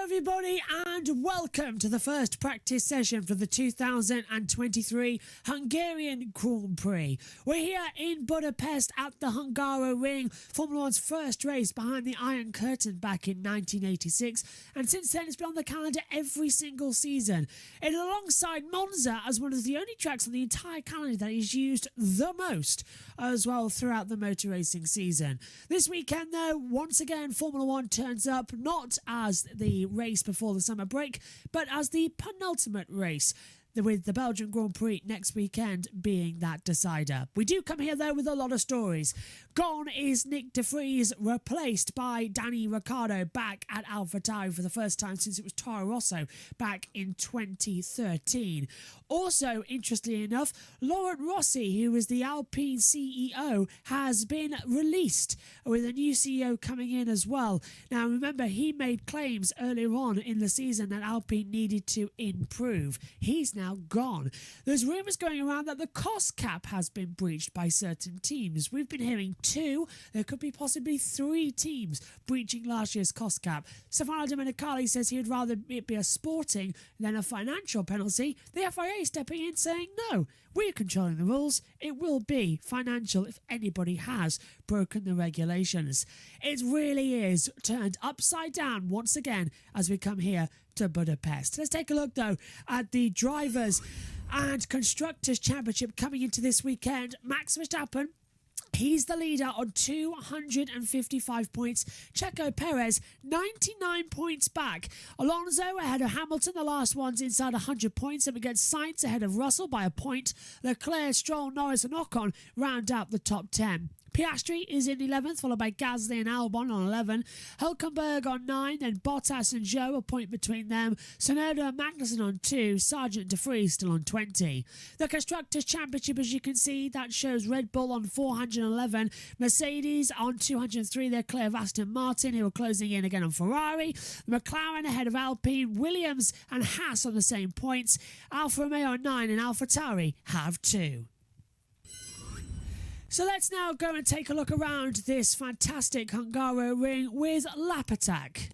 Everybody, and welcome to the first practice session for the 2023 Hungarian Grand Prix. We're here in Budapest at the Hungaroring, Formula One's first race behind the Iron Curtain back in 1986, and since then it's been on the calendar every single season. It alongside Monza as one of the only tracks on the entire calendar that is used the most as well throughout the motor racing season. This weekend though, once again Formula One turns up not as the race before the summer break, but as the penultimate race, with the Belgian Grand Prix next weekend being that decider. We do come here though with a lot of stories. Gone is Nick de Vries, replaced by Danny Ricciardo back at AlphaTauri for the first time since it was Toro Rosso back in 2013. Also, interestingly enough, Laurent Rossi, who was the Alpine CEO, has been released with a new CEO coming in as well. Now remember, he made claims earlier on in the season that Alpine needed to improve. He's now gone. There's rumours going around that the cost cap has been breached by certain teams. We've been hearing 2, there could be possibly 3 teams breaching last year's cost cap. Stefano Domenicali says he would rather it be a sporting than a financial penalty. The FIA stepping in saying no, we're controlling the rules, it will be financial if anybody has broken the regulations. It really is turned upside down once again as we come here to Budapest. Let's take a look though at the Drivers' and Constructors' Championship coming into this weekend. Max Verstappen, he's the leader on 255 points. Checo Perez, 99 points back. Alonso ahead of Hamilton, the last one's inside 100 points. Up against Sainz ahead of Russell by a point. Leclerc, Stroll, Norris and Ocon round out the top 10. Piastri is in 11th, followed by Gasly and Albon on 11. Hülkenberg on 9, then Bottas and Zhou, a point between them. Tsunoda and Magnussen on 2, Sargent de Vries still on 20. The Constructors' Championship, as you can see, that shows Red Bull on 411, Mercedes on 203, Leclerc of Aston Martin, who are closing in again on Ferrari. McLaren ahead of Alpine, Williams and Haas on the same points. Alfa Romeo on 9 and AlphaTauri have 2. So let's now go and take a look around this fantastic Hungaroring with Lap Attack.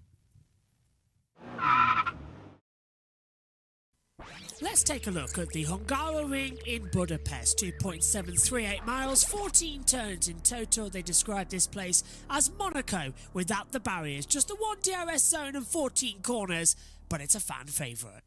Let's take a look at the Hungaroring in Budapest. 2.738 miles, 14 turns in total. They describe this place as Monaco without the barriers. Just the 1 DRS zone and 14 corners, but it's a fan favourite.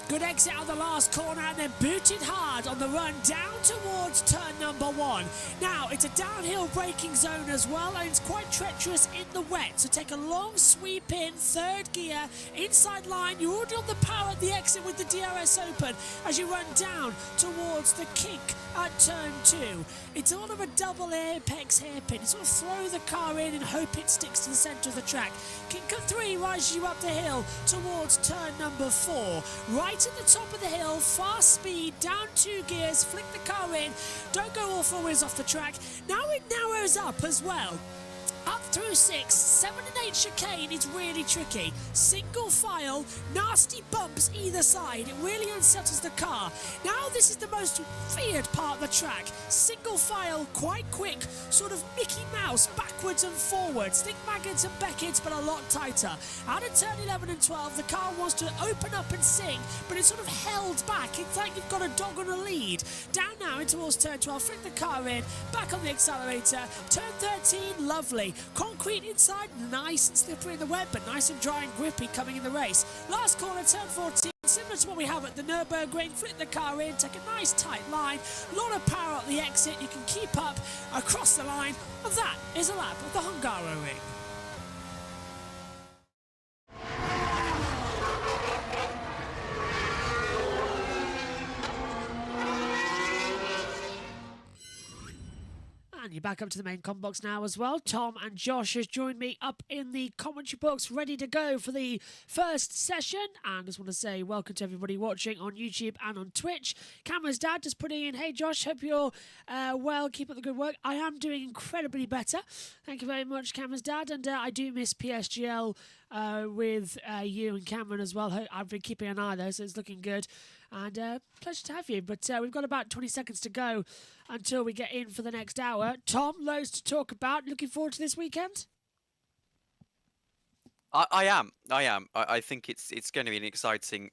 Good exit on the last corner and then booted hard on the run down towards turn number 1. Now, it's a downhill braking zone as well, and it's quite treacherous in the wet. So take a long sweep in, third gear, inside line. You're already on the power at the exit with the DRS open as you run down towards the kink at turn 2. It's sort of a double apex hairpin. You sort of throw the car in and hope it sticks to the centre of the track. Kink at 3 rises you up the hill towards turn number 4. Right at the top of the hill, fast speed, down 2 gears, flick the car in, don't go all 4 wheels off the track. Now it narrows up as well. Up through 6, 7 and 8 chicane is really tricky. Single file, nasty bumps either side. It really unsettles the car. Now this is the most feared part of the track. Single file, quite quick, sort of Mickey Mouse, backwards and forwards. Think Maggotts and Beckett's, but a lot tighter. Out of turn 11 and 12, the car wants to open up and sing, but it's sort of held back. It's like you've got a dog on a lead. Down now in towards turn 12, flick the car in, back on the accelerator. Turn 13, lovely. Concrete inside, nice and slippery in the wet, but nice and dry and grippy coming in the race. Last corner, turn 14, similar to what we have at the Nürburgring. Flip the car in, take a nice tight line, a lot of power at the exit. You can keep up across the line, and that is a lap of the Hungaroring. you back up to the main comment box now as well. Tom and Josh has joined me up in the commentary box, ready to go for the first session. And I just want to say welcome to everybody watching on YouTube and on Twitch. Cameron's dad just putting in, hey Josh, hope you're well, keep up the good work. I am doing incredibly better. Thank you very much, Cameron's dad. And I do miss PSGL with you and Cameron as well. I've been keeping an eye there, so it's looking good. And pleasure to have you. But we've got about 20 seconds to go until we get in for the next hour. Tom, loads to talk about. Looking forward to this weekend? I am. I think it's going to be an exciting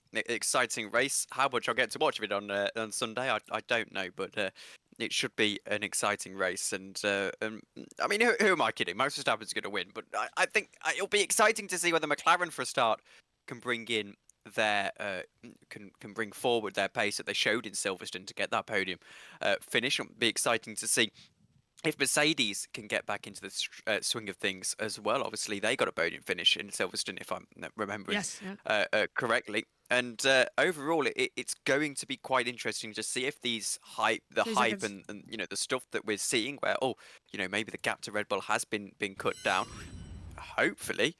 race. How much I'll get to watch of it on Sunday, I don't know, but it should be an exciting race. And I mean, who am I kidding? Max Verstappen's going to win, but I think it'll be exciting to see whether McLaren, for a start, can bring in their can bring forward their pace that they showed in Silverstone to get that podium finish. It'll be exciting to see if Mercedes can get back into the swing of things as well. Obviously, they got a podium finish in Silverstone, if I'm remembering correctly. And overall, it's going to be quite interesting to see if the hype and the stuff that we're seeing, where maybe the gap to Red Bull has been cut down. Hopefully,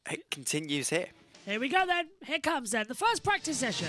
it continues here. Here we go then. Here comes then the first practice session.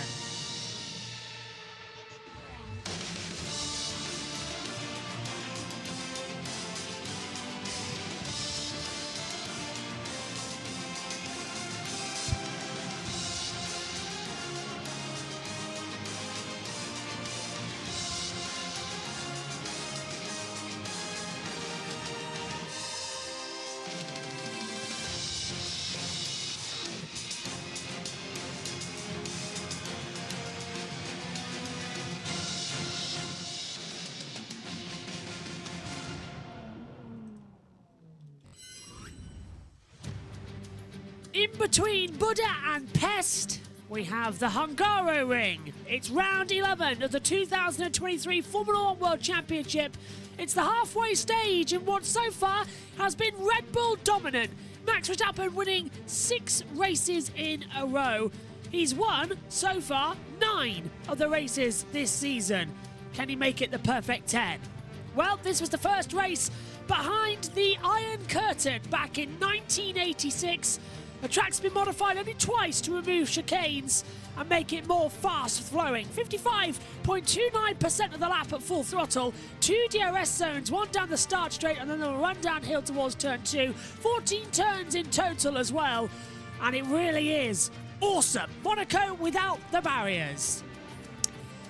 In between Buddha and Pest, we have the Hungaroring. It's round 11 of the 2023 Formula 1 World Championship. It's the halfway stage in what so far has been Red Bull dominant. Max Verstappen winning 6 races in a row. He's won, so far, 9 of the races this season. Can he make it the perfect 10? Well, this was the first race behind the Iron Curtain back in 1986. The track's been modified only twice to remove chicanes and make it more fast-flowing. 55.29% of the lap at full throttle, 2 DRS zones, 1 down the start straight and then a run downhill towards turn 2. 14 turns in total as well, and it really is awesome. Monaco without the barriers.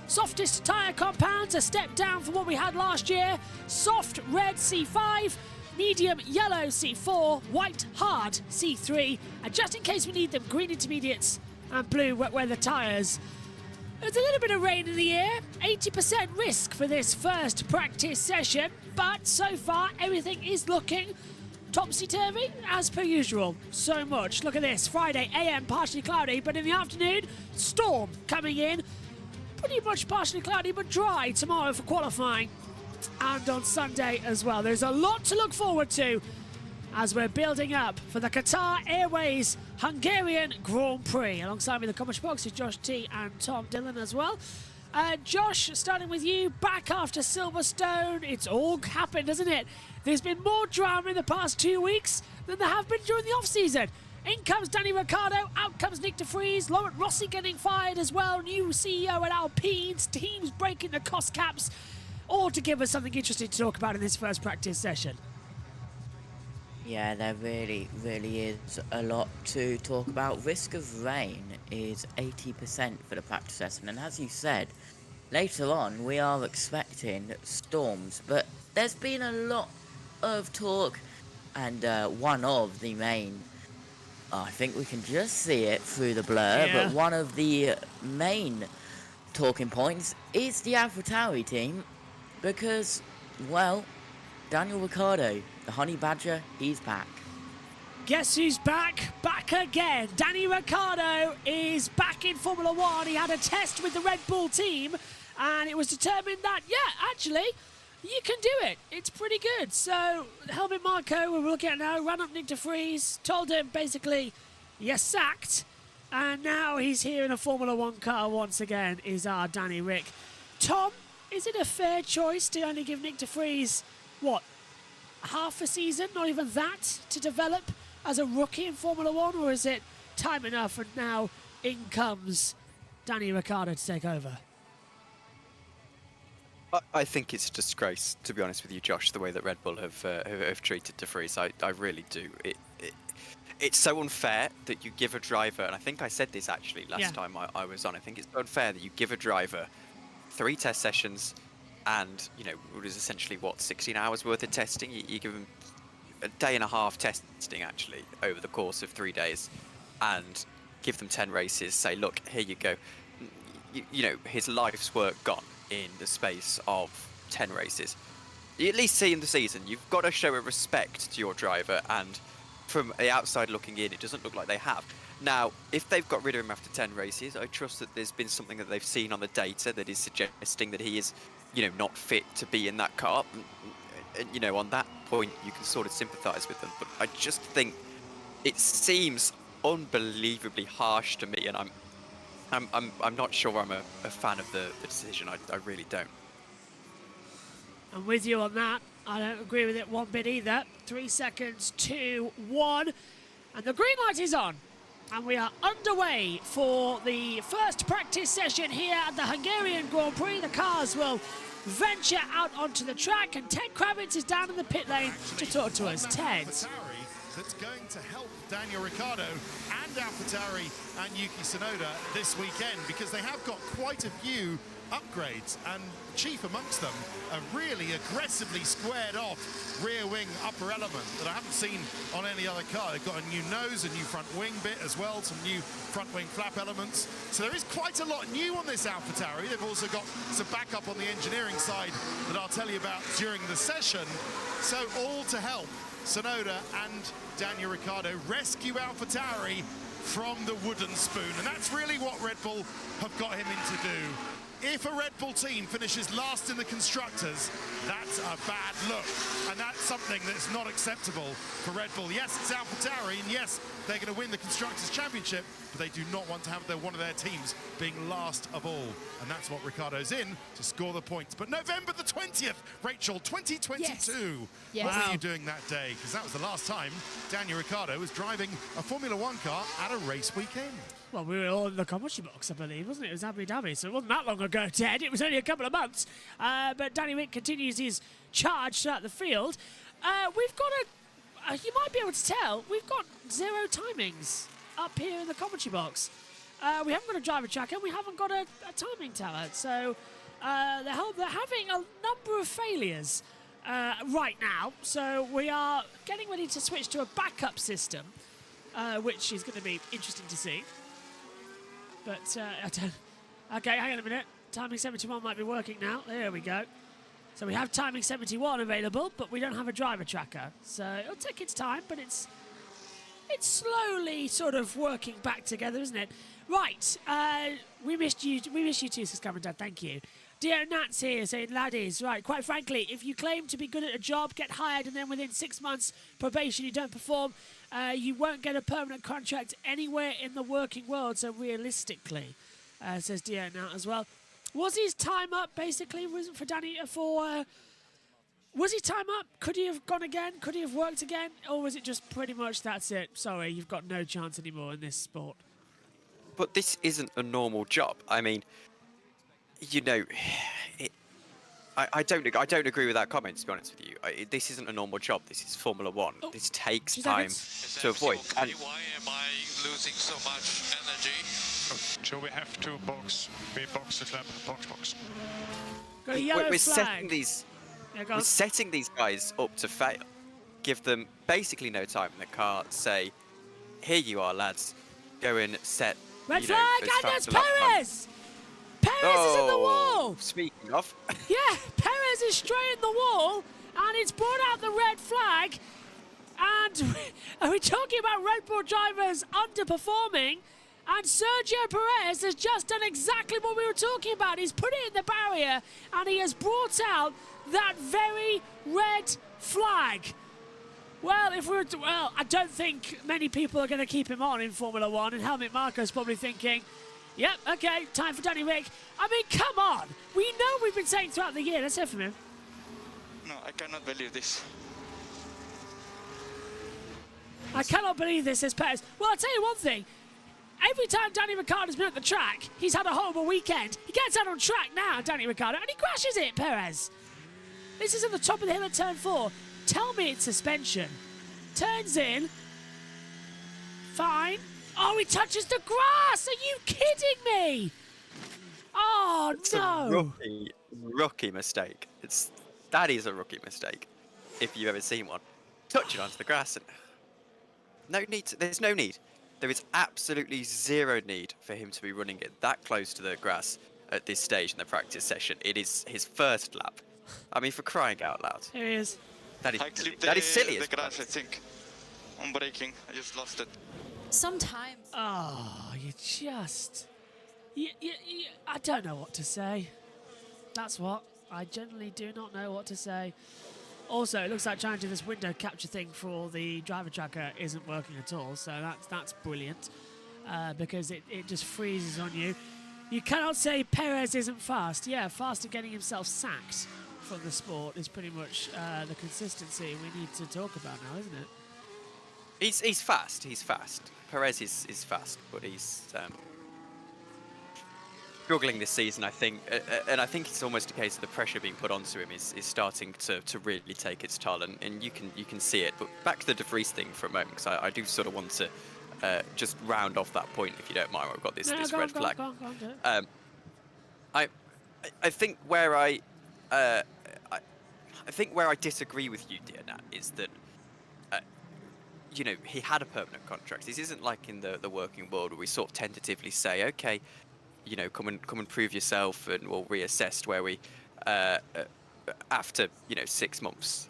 Softest tyre compounds, a step down from what we had last year. Soft red C5, medium yellow C4, white hard C3, and just in case we need them, green intermediates and blue wet weather tyres. There's a little bit of rain in the air, 80% risk for this first practice session, but so far everything is looking topsy-turvy as per usual. So much. Look at this, Friday AM partially cloudy, but in the afternoon, storm coming in. Pretty much partially cloudy but dry tomorrow for qualifying. And on Sunday as well. There's a lot to look forward to as we're building up for the Qatar Airways Hungarian Grand Prix. Alongside me in the commentary box is Josh T and Tom Dillon as well. Josh, starting with you, back after Silverstone. It's all happened, hasn't it? There's been more drama in the past 2 weeks than there have been during the off-season. In comes Danny Ricciardo, out comes Nick de Vries, Laurent Rossi getting fired as well, new CEO at Alpine's, teams breaking the cost caps. All to give us something interesting to talk about in this first practice session. Yeah, there really is a lot to talk about. Risk of rain is 80% for the practice session, and as you said, later on we are expecting storms, but there's been a lot of talk, and one of the main, I think we can just see it through the blur, but one of the main talking points is the AlphaTauri team. Because, well, Daniel Ricciardo, the Honey Badger, he's back. Guess who's back? Back again. Danny Ricciardo is back in Formula 1. He had a test with the Red Bull team, and it was determined that, actually, you can do it. It's pretty good. So, Helmut Marko, we're looking at now, ran up Nick de Vries, told him, basically, you're sacked. And now he's here in a Formula 1 car once again, is our Danny Rick. Tom, is it a fair choice to only give Nick de Vries what, half a season, not even that, to develop as a rookie in Formula One, or is it time enough and now in comes Danny Ricciardo to take over? I think it's a disgrace, to be honest with you, Josh, the way that Red Bull have treated De Vries. I really do. It's so unfair that you give a driver, and I think I said this actually last time I was on, I think it's unfair that you give a driver 3 test sessions and, you know, it was essentially, 16 hours worth of testing? You give them a day and a half testing, actually, over the course of 3 days, and give them 10 races, say, look, here you go. You know, his life's work gone in the space of 10 races. You at least see in the season, you've got to show a respect to your driver, and from the outside looking in, it doesn't look like they have. Now, if they've got rid of him after 10 races, I trust that there's been something that they've seen on the data that is suggesting that he is, you know, not fit to be in that car. And you know, on that point, you can sort of sympathise with them. But I just think it seems unbelievably harsh to me, and I'm not sure I'm a fan of the decision. I really don't. I'm with you on that. I don't agree with it one bit either. 3 seconds, 2, 1. And the green light is on. And we are underway for the first practice session here at the Hungarian Grand Prix. The cars will venture out onto the track, and Ted Kravitz is down in the pit lane to talk to us. Ted. That's going to help Daniel Ricciardo and AlphaTauri and Yuki Tsunoda this weekend, because they have got quite a few upgrades, and chief amongst them a really aggressively squared off rear wing upper element that I haven't seen on any other car. They've got a new nose, a new front wing bit as well, some new front wing flap elements. So there is quite a lot new on this AlphaTauri. They've also got some backup on the engineering side that I'll tell you about during the session. So all to help Tsunoda and Daniel Ricciardo rescue AlphaTauri from the wooden spoon. And that's really what Red Bull have got him in to do. If a Red Bull team finishes last in the Constructors, that's a bad look. And that's something that's not acceptable for Red Bull. Yes, it's AlphaTauri, and yes, they're going to win the Constructors' Championship, but they do not want to have one of their teams being last of all. And that's what Ricciardo's in, to score the points. But November the 20th, Rachel, 2022. Yes. What were you doing that day? Because that was the last time Daniel Ricciardo was driving a Formula One car at a race weekend. Well, we were all in the commentary box, I believe, wasn't it? It was Abu Dhabi, so it wasn't that long ago, Ted. It was only a couple of months. But Danny Rick continues his charge throughout the field. We've got you might be able to tell, we've got 0 timings up here in the commentary box. We haven't got a driver tracker, we haven't got a timing tower. So they're having a number of failures right now. So we are getting ready to switch to a backup system, which is going to be interesting to see. But I don't. Okay, hang on a minute. Timing 71 might be working now. There we go. So we have timing 71 available, but we don't have a driver tracker. So it'll take its time, but it's slowly sort of working back together, isn't it? Right. We missed you. We missed you too, says Cameron Dad. Thank you. Dear Nat's here saying, laddies, right, quite frankly, if you claim to be good at a job, get hired, and then within 6 months probation you don't perform, you won't get a permanent contract anywhere in the working world. So realistically, says Dear Nat as well. Was his time up, basically, for Danny, was his time up? Could he have gone again? Could he have worked again? Or was it just pretty much that's it? Sorry, you've got no chance anymore in this sport. But this isn't a normal job. I mean, you know, I don't agree with that comment, to be honest with you. This isn't a normal job. This is Formula One. Oh, this takes 2 time seconds. to avoid. And Why am I losing so much energy? So we have to box the lap, box. Got a yellow we're flag. we're setting these guys up to fail. Give them basically no time in the car. Say, here you are, lads. Go and set. Red you know, flag, as and fast there's a lap time. Perez! Perez is in the wall! Speaking of, Yeah, Perez is straight in the wall, and it's brought out the red flag. And are we talking about Red Bull drivers underperforming? And Sergio Perez has just done exactly what we were talking about. He's put it in the barrier, and he has brought out that very red flag. Well, I don't think many people are going to keep him on in Formula One, and Helmut Marko's probably thinking, yep, okay, time for Danny Rick. I mean, come on. We know we've been saying throughout the year. Let's hear from him. No, I cannot believe this. I cannot believe this, says Perez. Well, I'll tell you one thing. Every time Danny Ricciardo's been at the track, he's had a horrible weekend. He gets out on track now, Danny Ricciardo, and he crashes it, Perez. This is at the top of the hill at turn 4. Tell me it's suspension. Turns in. Fine. Oh, he touches the grass. Are you kidding me? Oh, It's no. a rookie mistake. That is a rookie mistake, if you've ever seen one. Touching onto the grass. And there's no need. There is absolutely zero need for him to be running it that close to the grass at this stage in the practice session. It is his first lap. I mean, for crying out loud. Here he is. I clipped That is silly as the grass, I fuck. think. On braking, I just lost it. Sometimes. Oh, you just... I don't know what to say. That's what. I generally do not know what to say. Also, it looks like trying to do this window capture thing for the driver tracker isn't working at all, so that's brilliant, because it just freezes on you. You cannot say Perez isn't fast. Yeah, fast at getting himself sacked from the sport is pretty much the consistency we need to talk about now, isn't it? He's fast. He's fast. Perez is fast, but he's struggling this season, I think. And I think it's almost a case of the pressure being put onto him is starting to really take its toll, and you can see it. But back to the De Vries thing for a moment, because I do sort of want to just round off that point, if you don't mind. We've got this red flag. Go on, do it. I think where I think where I disagree with you, dear Nat, is that he had a permanent contract. This isn't like in the working world where we sort of tentatively say, okay, come and prove yourself, and we'll reassess where we after 6 months.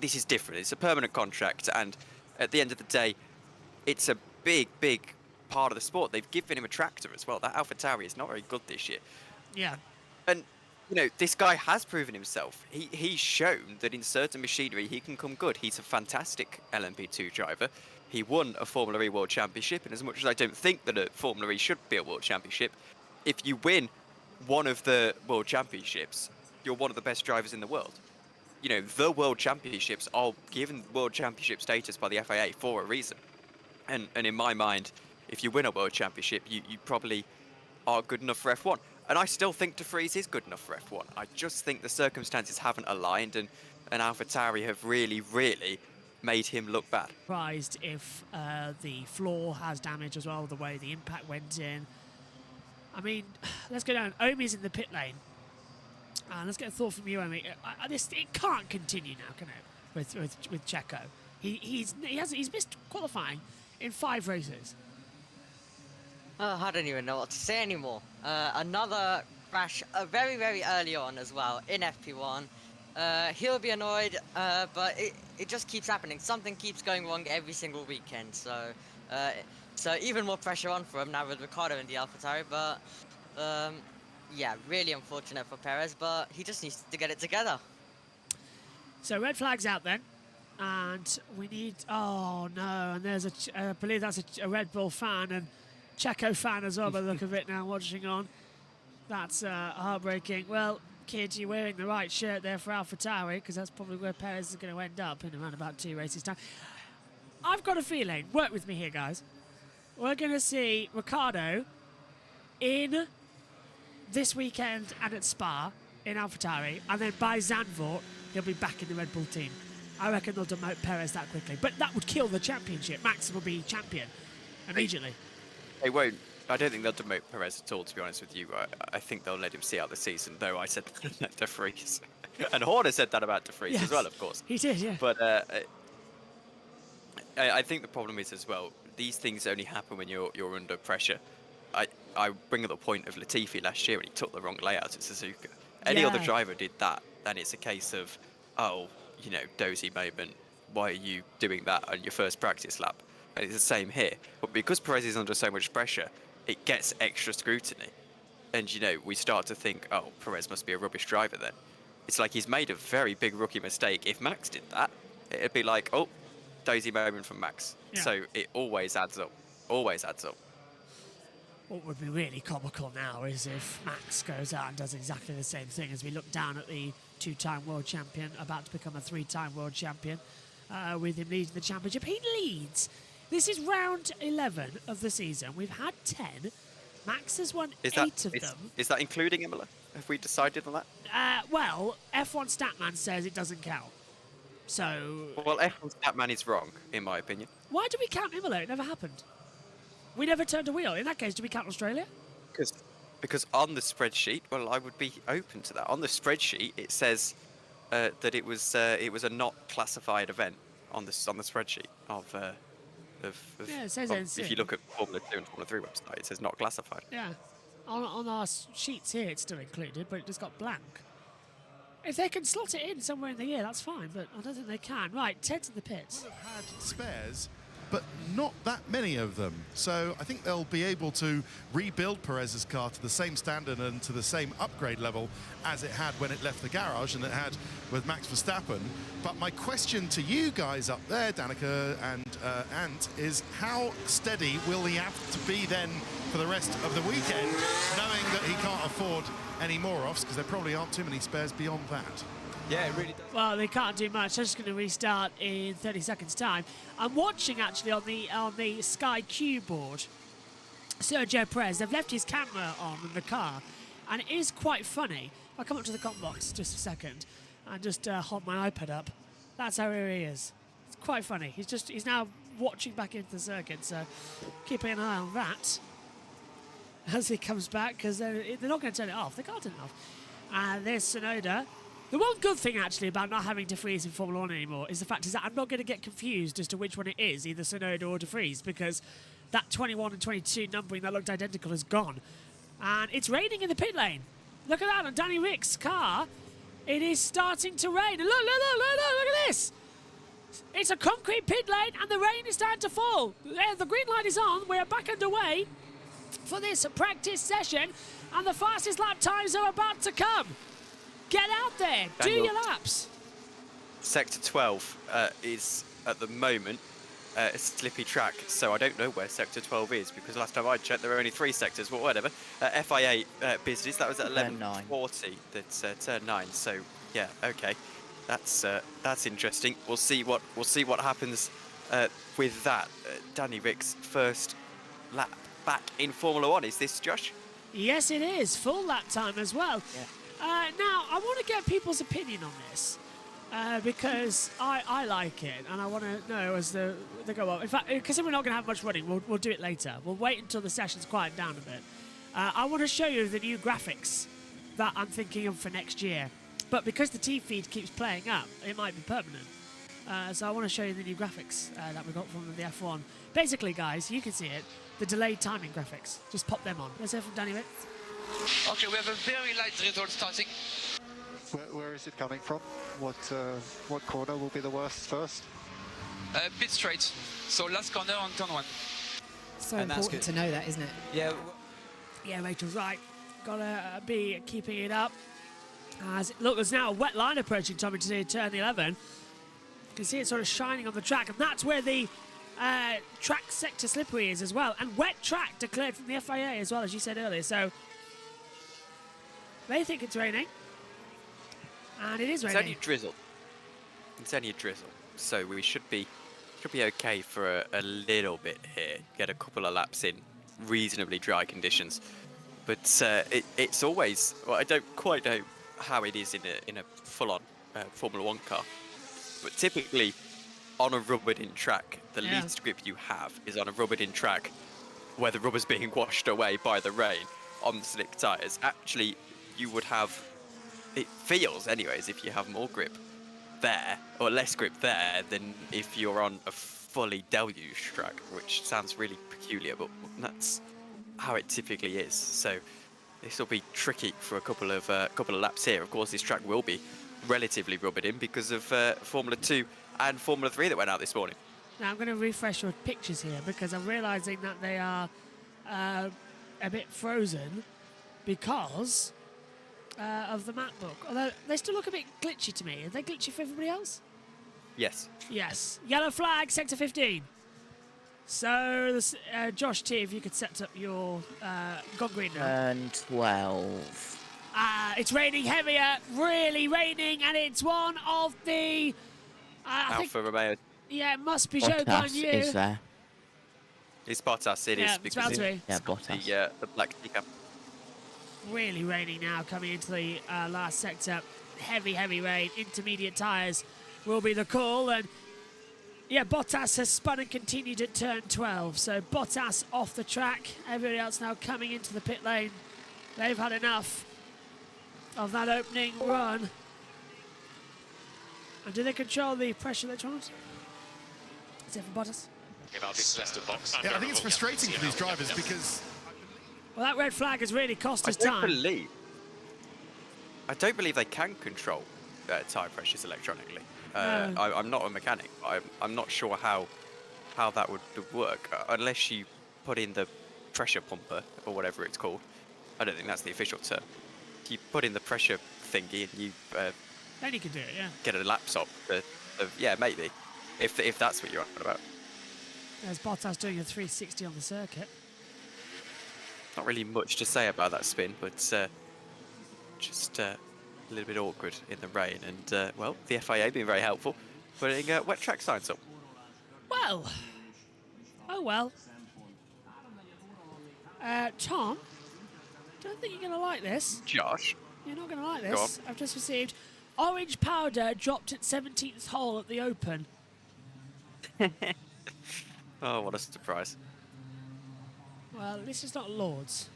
This is different. It's a permanent contract, and at the end of the day, it's a big part of the sport. They've given him a tractor as well. That AlphaTauri is not very good this year. Yeah. And this guy has proven himself. He's shown that in certain machinery he can come good. He's a fantastic LMP2 driver. He won a Formula E World Championship, and as much as I don't think that a Formula E should be a World Championship, if you win one of the World Championships, you're one of the best drivers in the world. The World Championships are given World Championship status by the FIA for a reason. And in my mind, if you win a World Championship, you probably are good enough for F1. And I still think De Vries is good enough for F1. I just think the circumstances haven't aligned, and AlphaTauri have really made him look bad. Surprised if the floor has damage as well, the way the impact went in. I mean, let's go down. Omi's in the pit lane. Let's get a thought from you, Omi. It can't continue now, can it? With Checo, he's missed qualifying in 5 races. I don't even know what to say anymore. Another crash very early on as well in FP1. He'll be annoyed, but it just keeps happening. Something keeps going wrong every single weekend. So even more pressure on for him now with Ricciardo in the AlphaTauri. But yeah, really unfortunate for Perez, but he just needs to get it together. So red flag's out then. And we need... Oh, no. And there's I believe that's a Red Bull fan and Checo fan as well by the look of it now watching on. That's heartbreaking. Well, kid, you're wearing the right shirt there for AlphaTauri, because that's probably where Perez is going to end up in around about 2 races' time. I've got a feeling, work with me here, guys, we're going to see Ricciardo in this weekend and at Spa in AlphaTauri, and then by Zandvoort, he'll be back in the Red Bull team. I reckon they'll demote Perez that quickly. But that would kill the championship. Max will be champion immediately. They won't. I don't think they'll demote Perez at all, to be honest with you. I think they'll let him see out the season, though I said De Vries. And Horner said that about De Vries as well, of course. He did, yeah. But I think the problem is as well, these things only happen when you're under pressure. I bring up the point of Latifi last year when he took the wrong layout at Suzuka. Any other driver did that, then it's a case of, dozy moment, why are you doing that on your first practice lap? And it's the same here. But because Perez is under so much pressure, it gets extra scrutiny. And, we start to think, oh, Perez must be a rubbish driver then. It's like he's made a very big rookie mistake. If Max did that, it'd be like, oh, dozy moment from Max. Yeah. So it always adds up. Always adds up. What would be really comical now is if Max goes out and does exactly the same thing as we look down at the two-time world champion, about to become a three-time world champion, with him leading the championship. He leads. This is round 11 of the season. We've had 10. Max has won 8 of them. Is that including Imola? Have we decided on that? Well, F1 Statman says it doesn't count. So... Well, F1 Statman is wrong, in my opinion. Why do we count Imola? It never happened. We never turned a wheel. In that case, do we count Australia? Because on the spreadsheet, well, I would be open to that. On the spreadsheet, it says that it was a not classified event on the spreadsheet of Yeah, it says NC. if you look at Formula 2 and Formula 3 website, it says not classified. Yeah. On our sheets here, it's still included, but it just got blank. If they can slot it in somewhere in the year, that's fine, but I don't think they can. Right, Ted to the pits. Would have had spares, but not that many of them. So I think they'll be able to rebuild Perez's car to the same standard and to the same upgrade level as it had when it left the garage and it had with Max Verstappen. But my question to you guys up there, Danica and Ant, is how steady will he have to be then for the rest of the weekend, knowing that he can't afford any more offs, because there probably aren't too many spares beyond that. Yeah, it really does. Well, they can't do much. They're just going to restart in 30 seconds' time. I'm watching, actually, on the Sky Q board, Sergio Perez. They've left his camera on in the car, and it is quite funny. I'll come up to the comp box just a second and just hold my iPad up. That's how he is. It's quite funny. He's now watching back into the circuit, so keeping an eye on that as he comes back, because they're not going to turn it off. They can't turn it off. And there's Tsunoda. The one good thing, actually, about not having De Vries in Formula 1 anymore is the fact is that I'm not going to get confused as to which one it is, either Tsunoda or De Vries, because that 21 and 22 numbering that looked identical is gone. And it's raining in the pit lane. Look at that on Danny Rick's car. It is starting to rain. And look at this. It's a concrete pit lane, and the rain is starting to fall. The green light is on. We're back underway for this practice session, and the fastest lap times are about to come. Get out there, Daniel, do your laps. Sector 12 is at the moment a slippy track, so I don't know where Sector 12 is, because last time I checked there were only 3 sectors, but whatever. FIA business, that was at 11:40, that's turn 9, so yeah, okay. That's interesting. We'll see what happens with that. Danny Rick's first lap back in Formula 1. Is this, Josh? Yes, it is. Full lap time as well. Yeah. Now, I want to get people's opinion on this because I like it, and I want to know as they go up. In fact, because we're not going to have much running, we'll do it later. We'll wait until the session's quiet down a bit. I want to show you the new graphics that I'm thinking of for next year. But because the T feed keeps playing up, it might be permanent. So I want to show you the new graphics that we got from the F1. Basically, guys, you can see it. The delayed timing graphics. Just pop them on. Let's hear from Danny Rick. Okay, we have a very light result starting. Where is it coming from? What corner will be the worst first? Pit straight. So last corner on turn 1. So And that's important good. to know that, isn't it? Yeah. Yeah, Rachel's right. Gotta be keeping it up. Look, there's now a wet line approaching Tommy to turn 11. You can see it sort of shining on the track, and that's where the track sector slippery is as well. And wet track declared from the FIA as well, as you said earlier. So they think it's raining. And it is It's raining. only drizzle. It's only a drizzle, so we should be okay for a little bit here. Get a couple of laps in reasonably dry conditions, but it's always, well, I don't quite know how it is in a full-on Formula 1 car, but typically on a rubbered-in track, the least grip you have is on a rubbered-in track where the rubber's being washed away by the rain on the slick tyres. Actually, you would have, it feels anyways, if you have more grip there, or less grip there, than if you're on a fully deluged track, which sounds really peculiar, but that's how it typically is. So this will be tricky for a couple of laps here. Of course, this track will be relatively rubbered in because of Formula 2 and Formula 3 that went out this morning. Now I'm going to refresh your pictures here because I'm realising that they are a bit frozen because of the map book. Although they still look a bit glitchy to me. Are they glitchy for everybody else? Yes. Yes. Yellow flag, sector 15. So, Josh T, if you could set up your gone green now. Turn 12. It's raining heavier, really raining, and it's one of the... I think, Alfa Romeo. yeah, it must be Zhou Bottas Guanyu. is there. It's Bottas, it Yeah, is it's because Valtteri. Yeah, Bottas. the black teacup. Really raining now, coming into the last sector. Heavy, heavy rain. Intermediate tyres will be the call. And yeah, Bottas has spun and continued at turn 12. So Bottas off the track. Everybody else now coming into the pit lane. They've had enough of that opening run. And do they control the pressure electronics? Is it for Bottas? Yeah, I think it's frustrating for these drivers because Well, that red flag has really cost I us don't time. believe they can control tyre pressures electronically. No. I'm not a mechanic. I'm not sure how that would work unless you put in the pressure pumper or whatever it's called. I don't think that's the official term. You put in the pressure thingy and you Then you can do it, yeah. get a laptop. Yeah, maybe if that's what you're on about. There's Bottas doing a 360 on the circuit. Not really much to say about that spin, but just a little bit awkward in the rain. And well, the FIA being very helpful, putting wet track signs up. Well. Oh well. Tom, don't think you're going to like this. Josh, You're not going to like Go this. I've just received orange powder dropped at 17th hole at the Open. oh, what a surprise! Well, this is not Lords.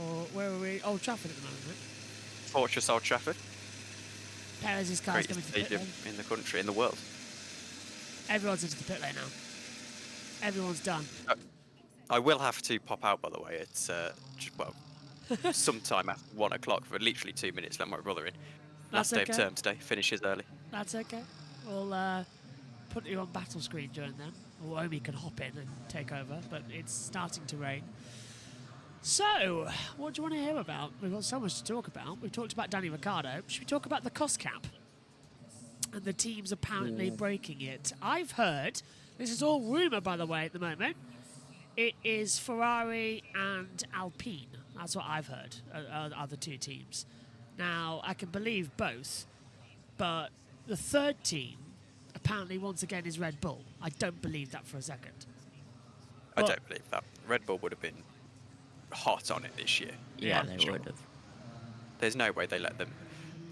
Or where are we? Old Trafford at the moment, right? Fortress Old Trafford, Perez's car's coming greatest to the pit stadium lane. in the country, in the world. Everyone's into the pit lane now. Everyone's done. I will have to pop out, by the way. It's well, sometime after 1 o'clock for literally 2 minutes. Let my brother in. That's Last day okay. of term today. Finishes early. That's okay. We'll put you on battle screen during then. Or Omi can hop in and take over, but it's starting to rain. So, what do you want to hear about? We've got so much to talk about. We've talked about Danny Ricciardo. Should we talk about the cost cap? And the teams apparently breaking it. I've heard, this is all rumour by the way at the moment, it is Ferrari and Alpine. That's what I've heard, are the two teams. Now, I can believe both, but the third team apparently once again is Red Bull. I don't believe that for a second. I Well- don't believe that. Red Bull would have been hot on it this year. Yeah, I'm they sure. would have. There's no way they let them.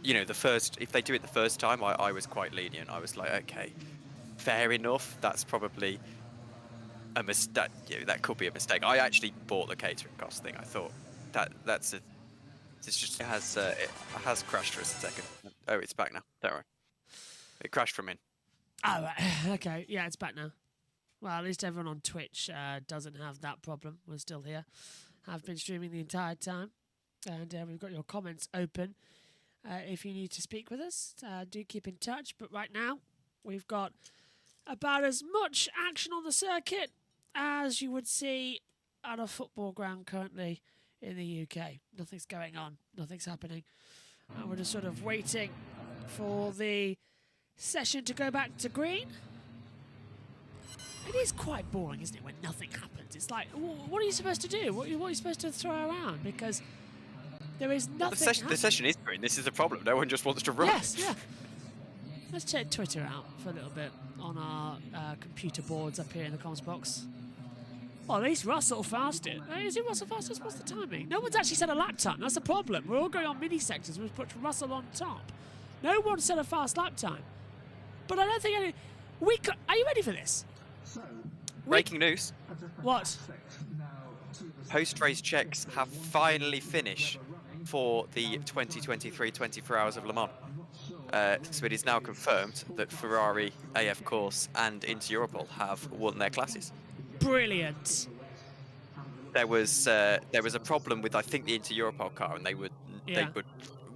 You know, if they do it the first time, I was quite lenient. I was like, okay, fair enough. That's probably a mistake. You know, that could be a mistake. I actually bought the catering cost thing. I thought that's a. It's just it has crashed for a second. Oh, it's back now. Don't worry. It crashed from in. Oh, right. Okay. Yeah, it's back now. Well, at least everyone on Twitch doesn't have that problem. We're still here. I've been streaming the entire time. And we've got your comments open. If you need to speak with us, do keep in touch. But right now, we've got about as much action on the circuit as you would see at a football ground currently in the UK. Nothing's going on. Nothing's happening. And we're just sort of waiting for the session to go back to green. It is quite boring, isn't it, when nothing happens? It's like, what are you supposed to do? What are you supposed to throw around? Because there is nothing The happening. session is green. This is the problem. No one just wants to run. Yes, yeah. Let's check Twitter out for a little bit on our computer boards up here in the comms box. Well, at least Russell fasted. Is it Russell fastest? What's the timing? No one's actually said a lap time. That's the problem. We're all going on mini sectors. We've put Russell on top. No one said a fast lap time. But I don't think any... Are you ready for this? Breaking news. What? Post-race checks have finally finished for the 2023 24 Hours of Le Mans. So it is now confirmed that Ferrari, AF Course and Inter Europol have won their classes. Brilliant. There was a problem with, I think, the Inter Europol car, and they were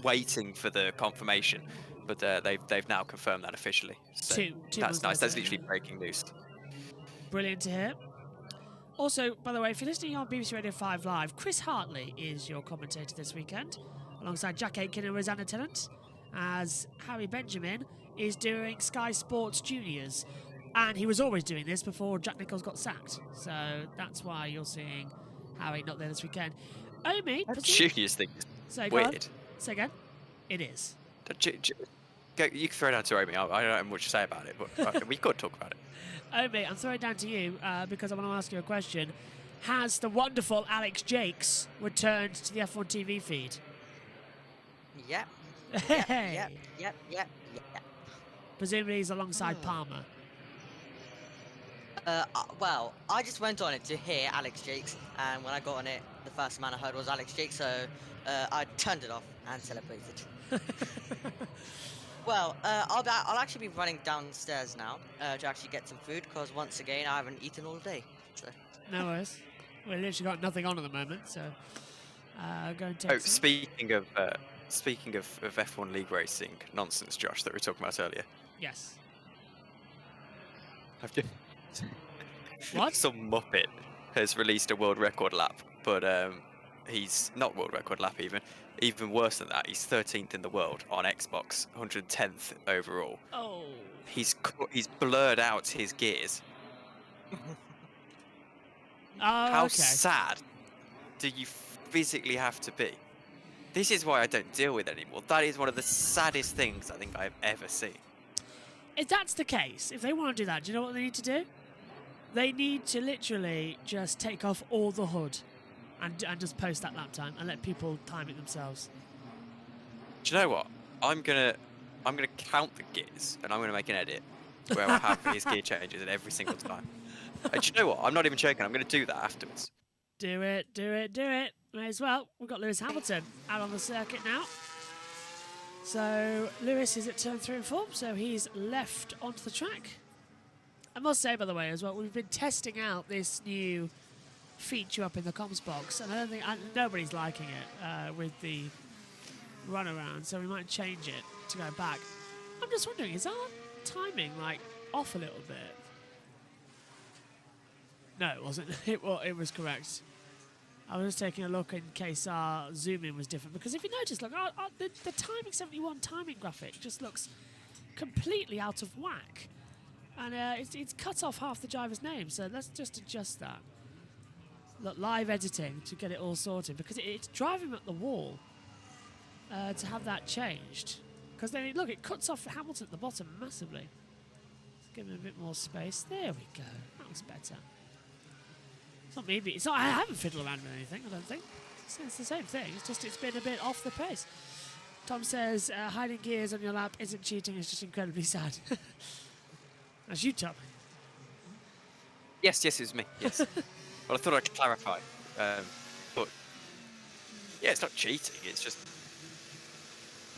waiting for the confirmation, but they've now confirmed that officially. So Two that's months nice. That's later. literally breaking news. Brilliant to hear. Also, by the way, if you're listening on BBC Radio 5 Live, Chris Hartley is your commentator this weekend, alongside Jack Aitken and Rosanna Tennant, as Harry Benjamin is doing Sky Sports Juniors. And he was always doing this before Jack Nicholls got sacked. So that's why you're seeing Harry not there this weekend. Omi, That Juniors thing is so go on. weird. Say again? It is. You can throw it down to Omi. I don't have much to say about it, but we could talk about it. Omi, I'm throwing it down to you because I want to ask you a question. Has the wonderful Alex Jakes returned to the F1 TV feed? Yep. Hey. Yep. Presumably he's alongside Palmer. Well, I just went on it to hear Alex Jakes, and when I got on it, the first man I heard was Alex Jakes, so I turned it off and celebrated. Well, I'll actually be running downstairs now to actually get some food, because once again, I haven't eaten all day. So. No worries. We've literally got nothing on at the moment, so go and take some. Speaking of F1 League racing nonsense, Josh, that we were talking about earlier. Yes. Have you? What? Some muppet has released a world record lap, but he's not world record lap even. Even worse than that, he's 13th in the world on Xbox, 110th overall. Oh. He's blurred out his gears. How okay. sad do you physically have to be? This is why I don't deal with it anymore. That is one of the saddest things I think I've ever seen. If that's the case, if they want to do that, do you know what they need to do? They need to literally just take off all the hood and just post that lap time and let people time it themselves. Do you know what? I'm gonna count the gears and I'm gonna make an edit where I have his gear changes at every single time. And do you know what? I'm not even joking. I'm gonna do that afterwards. Do it. May as well. We've got Lewis Hamilton out on the circuit now. So Lewis is at turn 3 and 4, so he's left onto the track. I must say, by the way, as well, we've been testing out this new feature up in the comms box, and I don't think nobody's liking it with the runaround, so we might change it to go back. I'm just wondering, is our timing like off a little bit? No, it wasn't. It was correct. I was just taking a look in case our zoom in was different, because if you notice, look, the timing 71 timing graphic just looks completely out of whack, and it's cut off half the driver's name. So let's just adjust that. Look, live editing to get it all sorted, because it's driving me up the wall to have that changed. Because then look, it cuts off Hamilton at the bottom massively. Let's give him a bit more space. There we go. That was better. It's not maybe. It's not. I haven't fiddled around with anything. I don't think. It's the same thing. It's just it's been a bit off the pace. Tom says hiding gears on your lap isn't cheating. It's just incredibly sad. That's you, Tom. Yes, it was me. Yes. Well, I thought I'd clarify. But yeah, it's not cheating. It's just.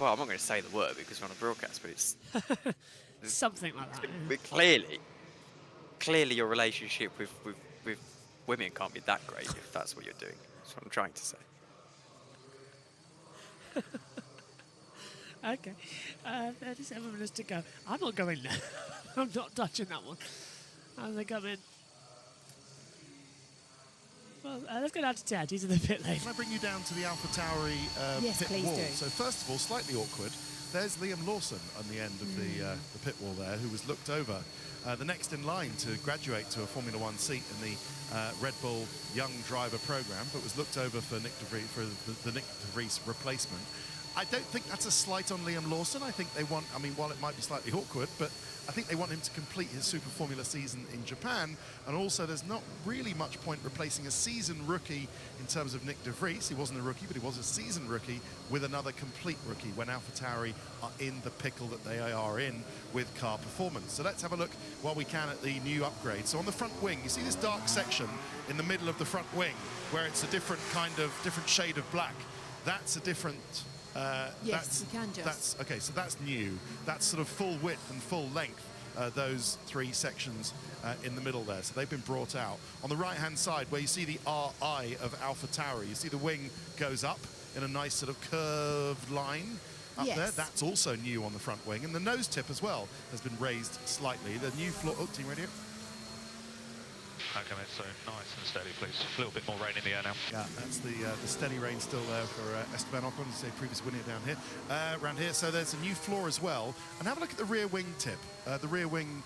Well, I'm not going to say the word because we're on a broadcast, but it's something like that. But clearly, your relationship with women can't be that great if that's what you're doing. That's what I'm trying to say. Okay. 37 minutes to go. I'm not going there. I'm not touching that one. As they come in. Well, let's go down to Ted. He's in the pit lane. Can I bring you down to the AlphaTauri Yes, pit please wall? do. So first of all, slightly awkward. There's Liam Lawson on the end of the pit wall there, who was looked over. The next in line to graduate to a Formula One seat in the Red Bull Young Driver program, but was looked over for Nick de Vries, for the Nick de Vries replacement. I don't think that's a slight on Liam Lawson. I think they want, I mean, while it might be slightly awkward, but I think they want him to complete his Super Formula season in Japan. And also, there's not really much point replacing a seasoned rookie in terms of Nick de Vries. He wasn't a rookie, but he was a seasoned rookie with another complete rookie when AlphaTauri are in the pickle that they are in with car performance. So let's have a look while we can at the new upgrade. So on the front wing, you see this dark section in the middle of the front wing where it's a different shade of black. That's a different... yes, you can just. That's okay. So that's new. That's sort of full width and full length. Those three sections in the middle there. So they've been brought out. On the right-hand side, where you see the RI of AlphaTauri, you see the wing goes up in a nice sort of curved line up there. That's also new on the front wing, and the nose tip as well has been raised slightly. The new floor. Oh, team radio. Okay, mate, so nice and steady, please. A little bit more rain in the air now. Yeah, that's the steady rain still there for Esteban Ocon, who's a previous winner down here, around here. So there's a new floor as well. And have a look at the rear wing tip, the rear wing,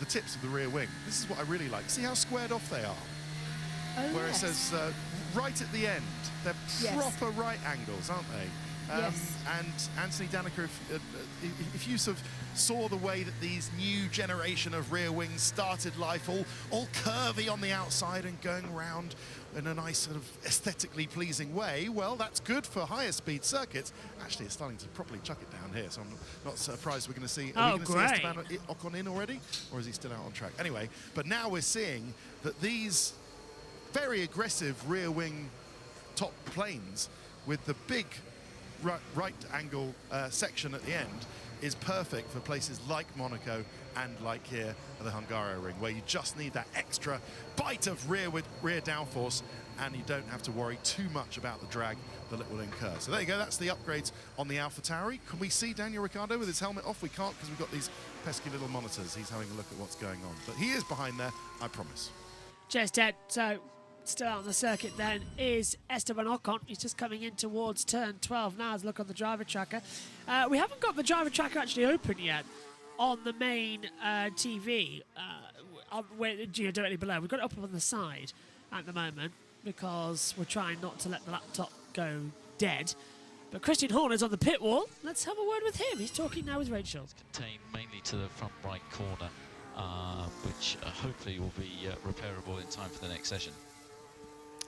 the tips of the rear wing. This is what I really like. See how squared off they are? Oh, Where it says right at the end. They're proper right angles, aren't they? Yes. And Anthony Danica, if you sort of saw the way that these new generation of rear wings started life, all curvy on the outside and going round in a nice sort of aesthetically pleasing way, well, that's good for higher speed circuits. Actually, it's starting to properly chuck it down here, so I'm not surprised we're going to see. Are we going to see Esteban Ocon in already, or is he still out on track? Anyway, but now we're seeing that these very aggressive rear wing top planes with the big right angle section at the end is perfect for places like Monaco and like here at the Hungaroring, where you just need that extra bite of rear downforce, and you don't have to worry too much about the drag that it will incur. So there you go, that's the upgrades on the AlphaTauri. Can we see Daniel Ricciardo with his helmet off? We can't, because we've got these pesky little monitors. He's having a look at what's going on. But he is behind there, I promise. Cheers, Ted. So, still out on the circuit then is Esteban Ocon. He's just coming in towards turn 12 now. As look on the driver tracker. We haven't got the driver tracker actually open yet on the main TV, directly below. We've got it up on the side at the moment because we're trying not to let the laptop go dead. But Christian Horner's on the pit wall. Let's have a word with him. He's talking now with Rachel. It's contained mainly to the front right corner, which hopefully will be repairable in time for the next session.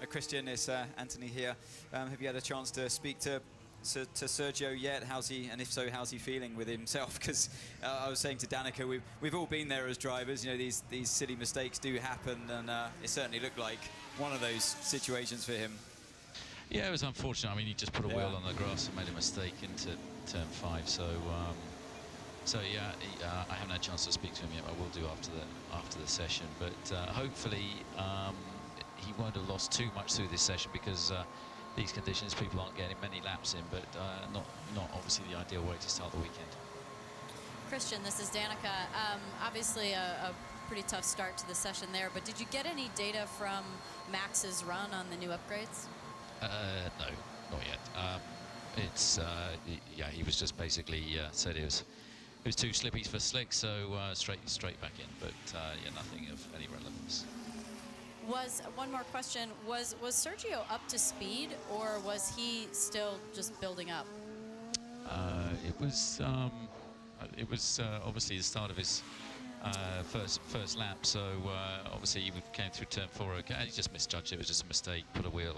Christian, it's Anthony here. Have you had a chance to speak to Sergio yet? How's he, and if so, how's he feeling with himself? Because I was saying to Danica, we've all been there as drivers. You know, these silly mistakes do happen, and it certainly looked like one of those situations for him. Yeah, it was unfortunate. I mean, he just put a wheel on the grass and made a mistake into turn 5. So yeah, I haven't had a chance to speak to him yet. I will do after the session, but hopefully he won't have lost too much through this session, because these conditions, people aren't getting many laps in, but not obviously the ideal way to start the weekend. Christian, this is Danica. Obviously a pretty tough start to the session there, but did you get any data from Max's run on the new upgrades? No, not yet. Yeah, he was just basically said it was too slippy for slick, so straight back in, but yeah, nothing of any relevance. One more question, was Sergio up to speed, or was he still just building up? It was obviously the start of his first lap, so obviously he came through turn 4 okay. He just misjudged it. It was just a mistake. Put a wheel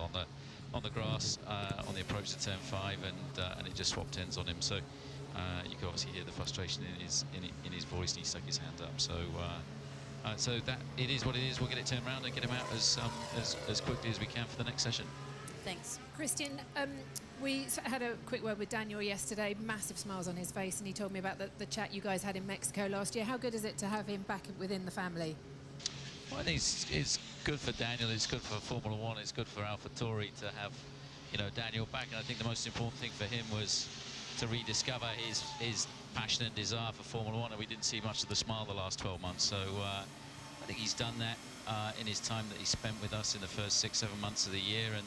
on the grass on the approach to turn 5, and it just swapped ends on him. So you could obviously hear the frustration in his voice, and he stuck his hand up. So that it is what it is. We'll get it turned around and get him out as quickly as we can for the next session. Thanks. Christian, we had a quick word with Daniel yesterday, massive smiles on his face, and he told me about the chat you guys had in Mexico last year. How good is it to have him back within the family? Well, I think it's good for Daniel, it's good for Formula One, it's good for AlphaTauri to have, Daniel back. And I think the most important thing for him was to rediscover his passion and desire for Formula One, and we didn't see much of the smile the last 12 months. So I think he's done that in his time that he spent with us in the first 6-7 months of the year, and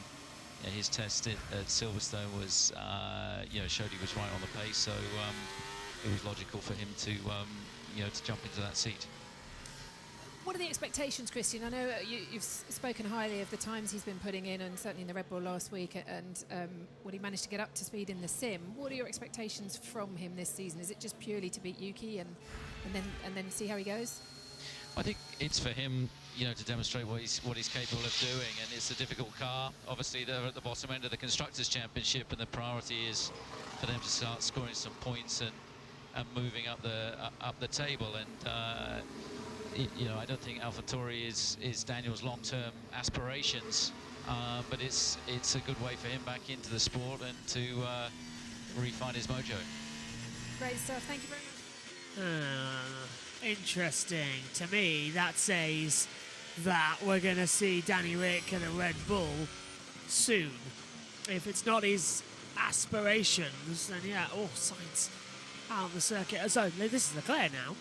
his test at Silverstone was, showed he was right on the pace. So it was logical for him to, to jump into that seat. What are the expectations, Christian? I know you've spoken highly of the times he's been putting in, and certainly in the Red Bull last week, and he managed to get up to speed in the sim. What are your expectations from him this season? Is it just purely to beat Yuki and then see how he goes? I think it's for him, to demonstrate what he's capable of doing, and it's a difficult car. Obviously, they're at the bottom end of the Constructors' Championship, and the priority is for them to start scoring some points and moving up the table. And I don't think AlphaTauri is Daniel's long-term aspirations, but it's a good way for him back into the sport and to refine his mojo. Great stuff. Thank you very much. Interesting. To me, that says that we're going to see Danny Ric in a Red Bull soon. If it's not his aspirations, then yeah, Sainz out on the circuit. So this is Leclerc now.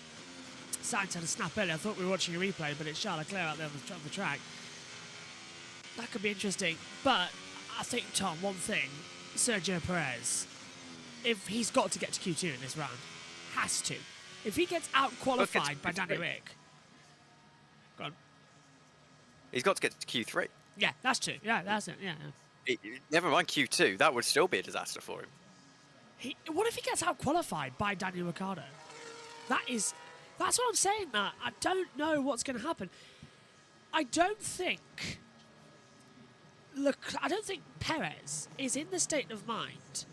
Sainz had a snap earlier. I thought we were watching a replay, but it's Charles Leclerc out there on the track. That could be interesting. But I think, Tom, one thing, Sergio Perez, if he's got to get to Q2 in this round, has to. If he gets out-qualified by Danny Ric... Go on. He's got to get to Q3. Yeah, that's true. Yeah, that's it. Yeah. Never mind Q2. That would still be a disaster for him. What if he gets out qualified by Daniel Ricciardo? That's what I'm saying. That I don't know what's going to happen. I don't think Perez is in the state of mind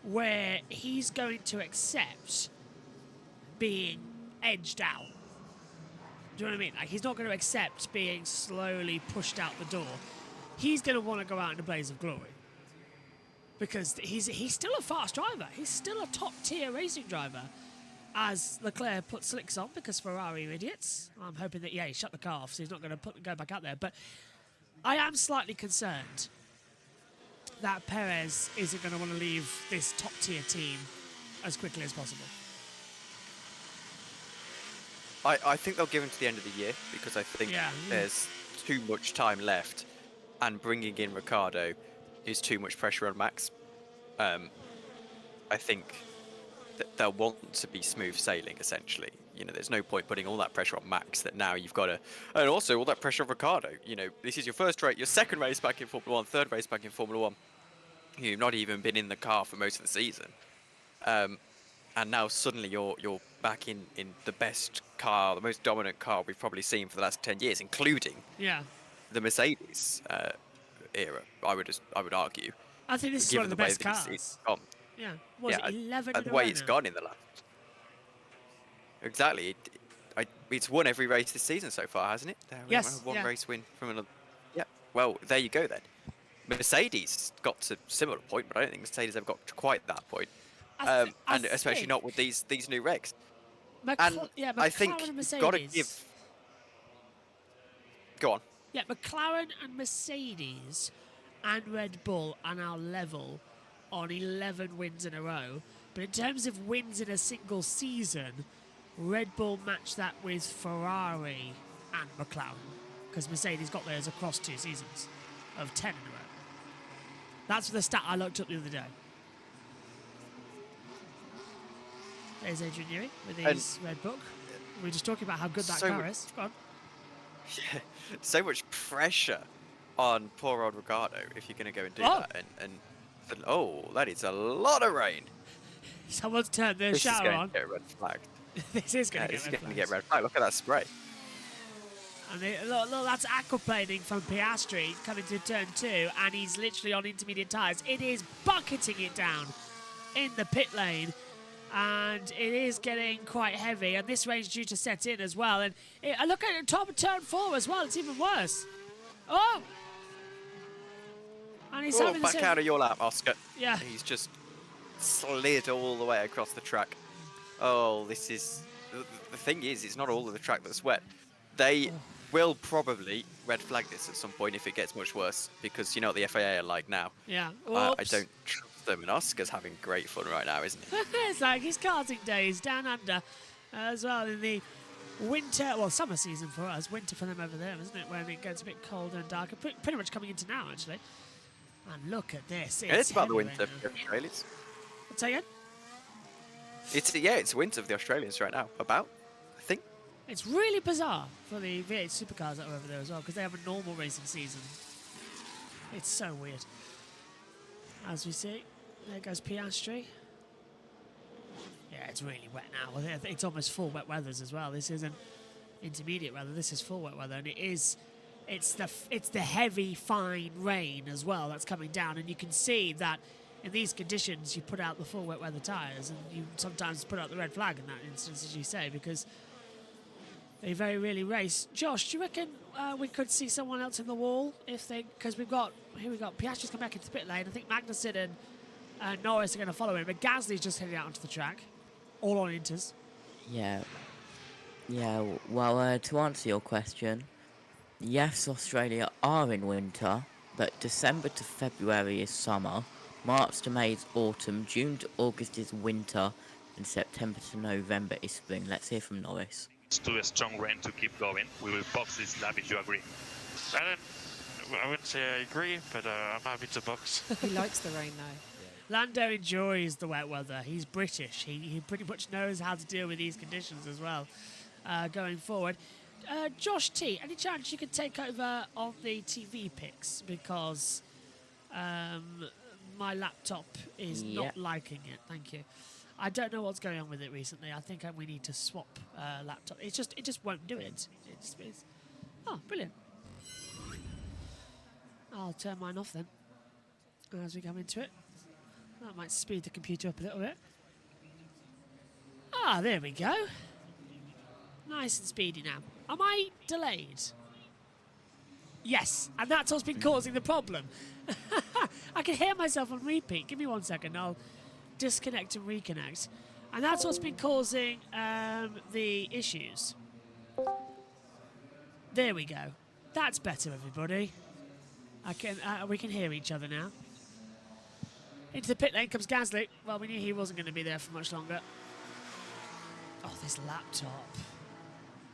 where he's going to accept being edged out. Do you know what I mean? Like, he's not going to accept being slowly pushed out the door. He's going to want to go out in a blaze of glory. Because he's still a fast driver. He's still a top-tier racing driver. As Leclerc put slicks on because Ferrari are idiots. I'm hoping that, he shut the car off, so he's not going to go back out there. But I am slightly concerned that Perez isn't going to want to leave this top-tier team as quickly as possible. I think they'll give him to the end of the year because I think there's too much time left, and bringing in Ricciardo is too much pressure on Max. I think that they'll want to be smooth sailing, essentially. You know, there's no point putting all that pressure on Max that now you've got to... And also all that pressure on Ricciardo. You know, this is your first race, your second race back in Formula 1, third race back in Formula 1. You've not even been in the car for most of the season. And now suddenly you're back in the best car, the most dominant car we've probably seen for the last 10 years, including the Mercedes era, I would argue. I think this is one of the best cars. Yeah, was it 11 and the way it's gone in the last. Exactly. It's won every race this season so far, hasn't it? Yes. One race win from another. Yeah. Well, there you go then. Mercedes got to a similar point, but I don't think Mercedes have got to quite that point. And especially not with these new regs. I think you've got to give. Go on. Yeah, McLaren and Mercedes and Red Bull are now level on 11 wins in a row. But in terms of wins in a single season, Red Bull matched that with Ferrari and McLaren, because Mercedes got theirs across 2 seasons of 10 in a row. That's the stat I looked up the other day. There's Adrian Newey with his Red Book. We were just talking about how good that car is. Go on. Yeah, so much pressure on poor old Ricciardo if you're going to go and do that. And that is a lot of rain. Someone's turned their shower on. This is going to get red flagged. This is going to get red flagged. Look at that spray. And look, that's aquaplaning from Piastri coming to turn 2, and he's literally on intermediate tyres. It is bucketing it down in the pit lane, and it is getting quite heavy, and this rain's due to set in as well. And look at the top of turn 4 as well, it's even worse. Oh! And he's having back out of your lap, Oscar. Yeah. He's just slid all the way across the track. Oh, this is... The thing is, it's not all of the track that's wet. They will probably red flag this at some point if it gets much worse, because you know what the FAA are like now. Yeah. I don't trust them, and Oscar's having great fun right now, isn't he? It's like his karting days down under as well in the winter, well, summer season for us, winter for them over there, isn't it, when it gets a bit colder and darker, pretty much coming into now, actually. And look at this. It's about the winter for the Australians. What's that again? It's winter for the Australians right now, I think. It's really bizarre for the V8 supercars that are over there as well, because they have a normal racing season. It's so weird. As we see, there goes Piastri. Yeah, it's really wet now. It's almost full wet weathers as well. This isn't intermediate weather. This is full wet weather, and it's the heavy, fine rain as well that's coming down, and you can see that in these conditions you put out the full wet weather tyres, and you sometimes put out the red flag in that instance, as you say, because they very rarely race. Josh, do you reckon we could see someone else in the wall because we've got Piastri's come back into the pit lane. I think Magnussen and Norris are going to follow him, but Gasly's just heading out onto the track, all on inters. Yeah. Well, to answer your question, yes, Australia are in winter, but December to February is summer, March to May is autumn, June to August is winter, and September to November is spring. Let's hear from Norris. It's too a strong rain to keep going. We will box this lap if you agree. I wouldn't say I agree, but I'm happy to box. He likes the rain, though. Lando enjoys the wet weather. He's British. He pretty much knows how to deal with these conditions as well going forward. Josh T, any chance you could take over on the TV picks? Because my laptop is not liking it. Thank you. I don't know what's going on with it recently. I think we need to swap laptop. It just won't do it. It's oh, brilliant. I'll turn mine off then as we come into it. That might speed the computer up a little bit. Ah, there we go. Nice and speedy now. Am I delayed? Yes, and that's what's been causing the problem. I can hear myself on repeat. Give me 1 second. I'll disconnect and reconnect. And that's what's been causing the issues. There we go. That's better, everybody. We can hear each other now. Into the pit lane comes Gasly. Well, we knew he wasn't going to be there for much longer. Oh, this laptop.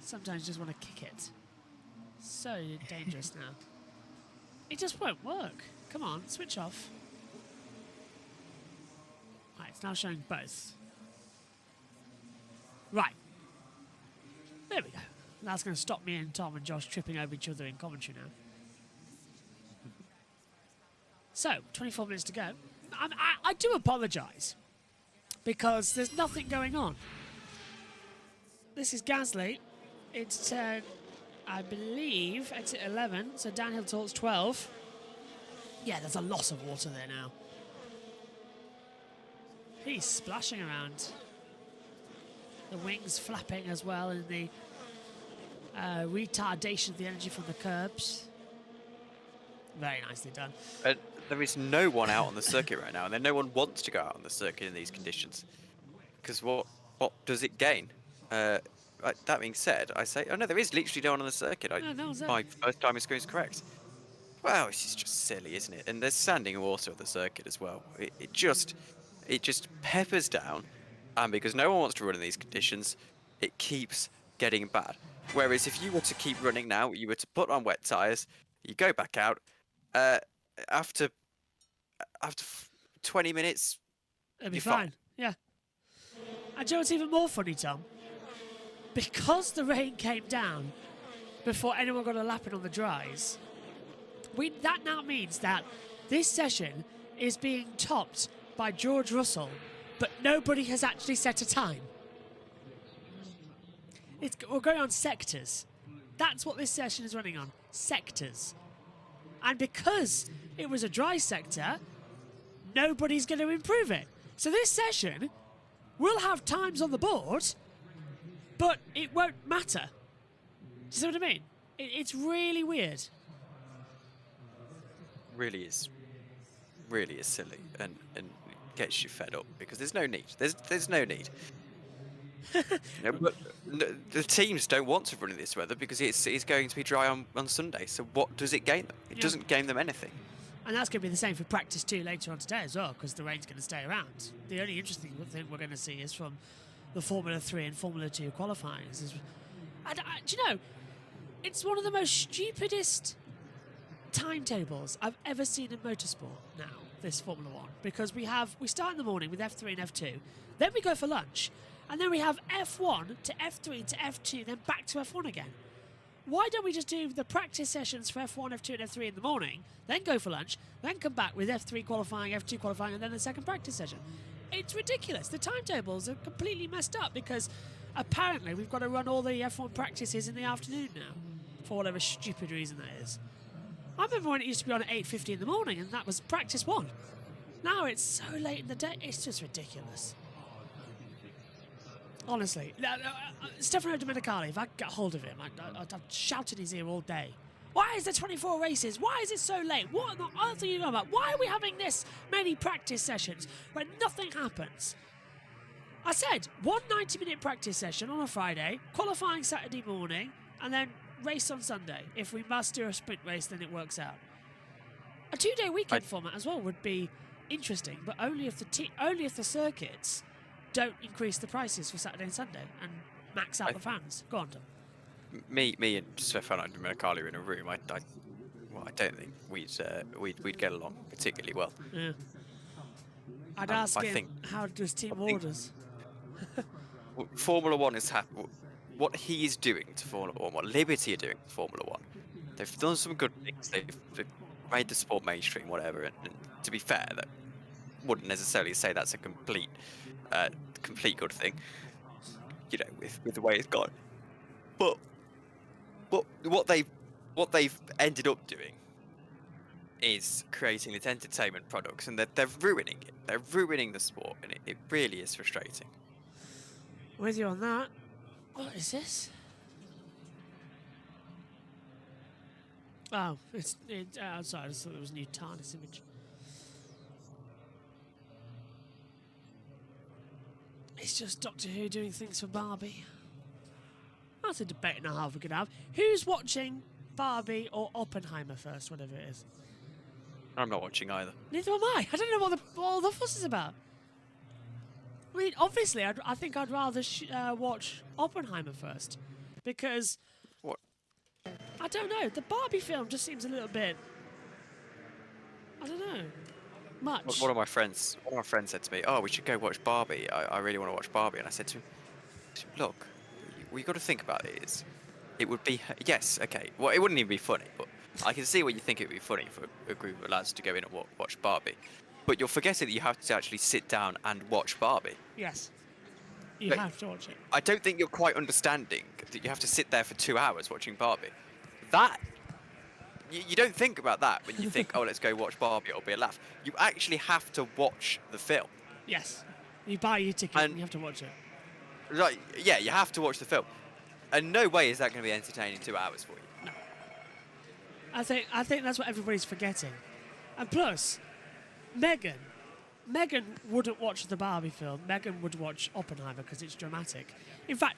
Sometimes you just want to kick it. So dangerous now. It just won't work. Come on, switch off. Right, it's now showing both. Right. There we go. That's going to stop me and Tom and Josh tripping over each other in commentary now. So, 24 minutes to go. I do apologise, because there's nothing going on. This is Gasly. It's turn, I believe, exit 11, so downhill towards 12. Yeah, there's a loss of water there now. He's splashing around. The wings flapping as well in the retardation of the energy from the curbs. Very nicely done. There is no one out on the circuit right now, and then no one wants to go out on the circuit in these conditions. Because what does it gain? That being said, I say, oh no, there is literally no one on the circuit. My first time is correct. Wow, this is just silly, isn't it? And there's standing water on the circuit as well. It just peppers down, and because no one wants to run in these conditions, it keeps getting bad. Whereas if you were to keep running now, you were to put on wet tyres, you go back out, after 20 minutes, it'll be fine. Yeah. And do you know what's even more funny, Tom? Because the rain came down before anyone got a lap in on the dries, that now means that this session is being topped by George Russell, but nobody has actually set a time. We're going on sectors. That's what this session is running on. Sectors. And because it was a dry sector, nobody's going to improve it. So this session will have times on the board, but it won't matter. Do you see what I mean? It's really weird. Really is silly and gets you fed up, because there's no need. There's no need. But the teams don't want to run in this weather because it's going to be dry on Sunday. So what does it gain them? It doesn't gain them anything. And that's going to be the same for practice 2 later on today as well, because the rain's going to stay around. The only interesting thing we're going to see is from the Formula 3 and Formula 2 qualifying. Do you know, it's one of the most stupidest timetables I've ever seen in motorsport now, this Formula 1, because we start in the morning with F3 and F2, then we go for lunch, and then we have F1 to F3 to F2, then back to F1 again. Why don't we just do the practice sessions for F1, F2 and F3 in the morning, then go for lunch, then come back with F3 qualifying, F2 qualifying, and then the second practice session? It's ridiculous. The timetables are completely messed up because apparently we've got to run all the F1 practices in the afternoon now, for whatever stupid reason that is. I remember when it used to be on at 8:50 in the morning, and that was practice 1. Now it's so late in the day, it's just ridiculous. Honestly, Stefano Domenicali, if I get hold of him, I'd shout in his ear all day. Why is there 24 races? Why is it so late? What on earth are you talking about? Why are we having this many practice sessions when nothing happens? I said, 1 90-minute practice session on a Friday, qualifying Saturday morning, and then race on Sunday. If we must do a sprint race, then it works out. A 2-day weekend format as well would be interesting, but only if the circuits don't increase the prices for Saturday and Sunday and max out the fans. Go on, Tom. Me and Stefano Domenicali are in a room. I don't think we'd get along particularly well. Yeah. I'd ask him, how does team orders? Formula 1 is what he is doing to Formula 1, what Liberty are doing to Formula 1. They've done some good things. They've made the sport mainstream, whatever. And to be fair, though, wouldn't necessarily say that's a complete good thing, you know, with the way it's gone. But what they've ended up doing is creating these entertainment products, and they're ruining it. They're ruining the sport, and it really is frustrating. With you on that. What is this? Oh, it's outside. I just thought it was a new TARDIS image. It's just Doctor Who doing things for Barbie. That's a debate and a half we could have. Who's watching Barbie or Oppenheimer first, whatever it is? I'm not watching either. Neither am I. I don't know what all the fuss is about. I mean, obviously, I think I'd rather watch Oppenheimer first. Because... What? I don't know. The Barbie film just seems a little bit... I don't know. Much. One of my friends said to me, "Oh, we should go watch Barbie. I really want to watch Barbie." And I said to him, "Look, what you got to think about it is, it would be yes, okay. Well, it wouldn't even be funny, but I can see why you think it would be funny for a group of lads to go in and watch Barbie. But you're forgetting that you have to actually sit down and watch Barbie. Yes. You have to watch it. I don't think you're quite understanding that you have to sit there for 2 hours watching Barbie. That you don't think about that when you think, oh, let's go watch Barbie, it'll be a laugh. You actually have to watch the film. Yes. You buy your ticket and you have to watch it. Right, yeah, you have to watch the film. And no way is that going to be entertaining 2 hours for you. No. I think that's what everybody's forgetting. And plus, Megan wouldn't watch the Barbie film. Megan would watch Oppenheimer because it's dramatic. In fact,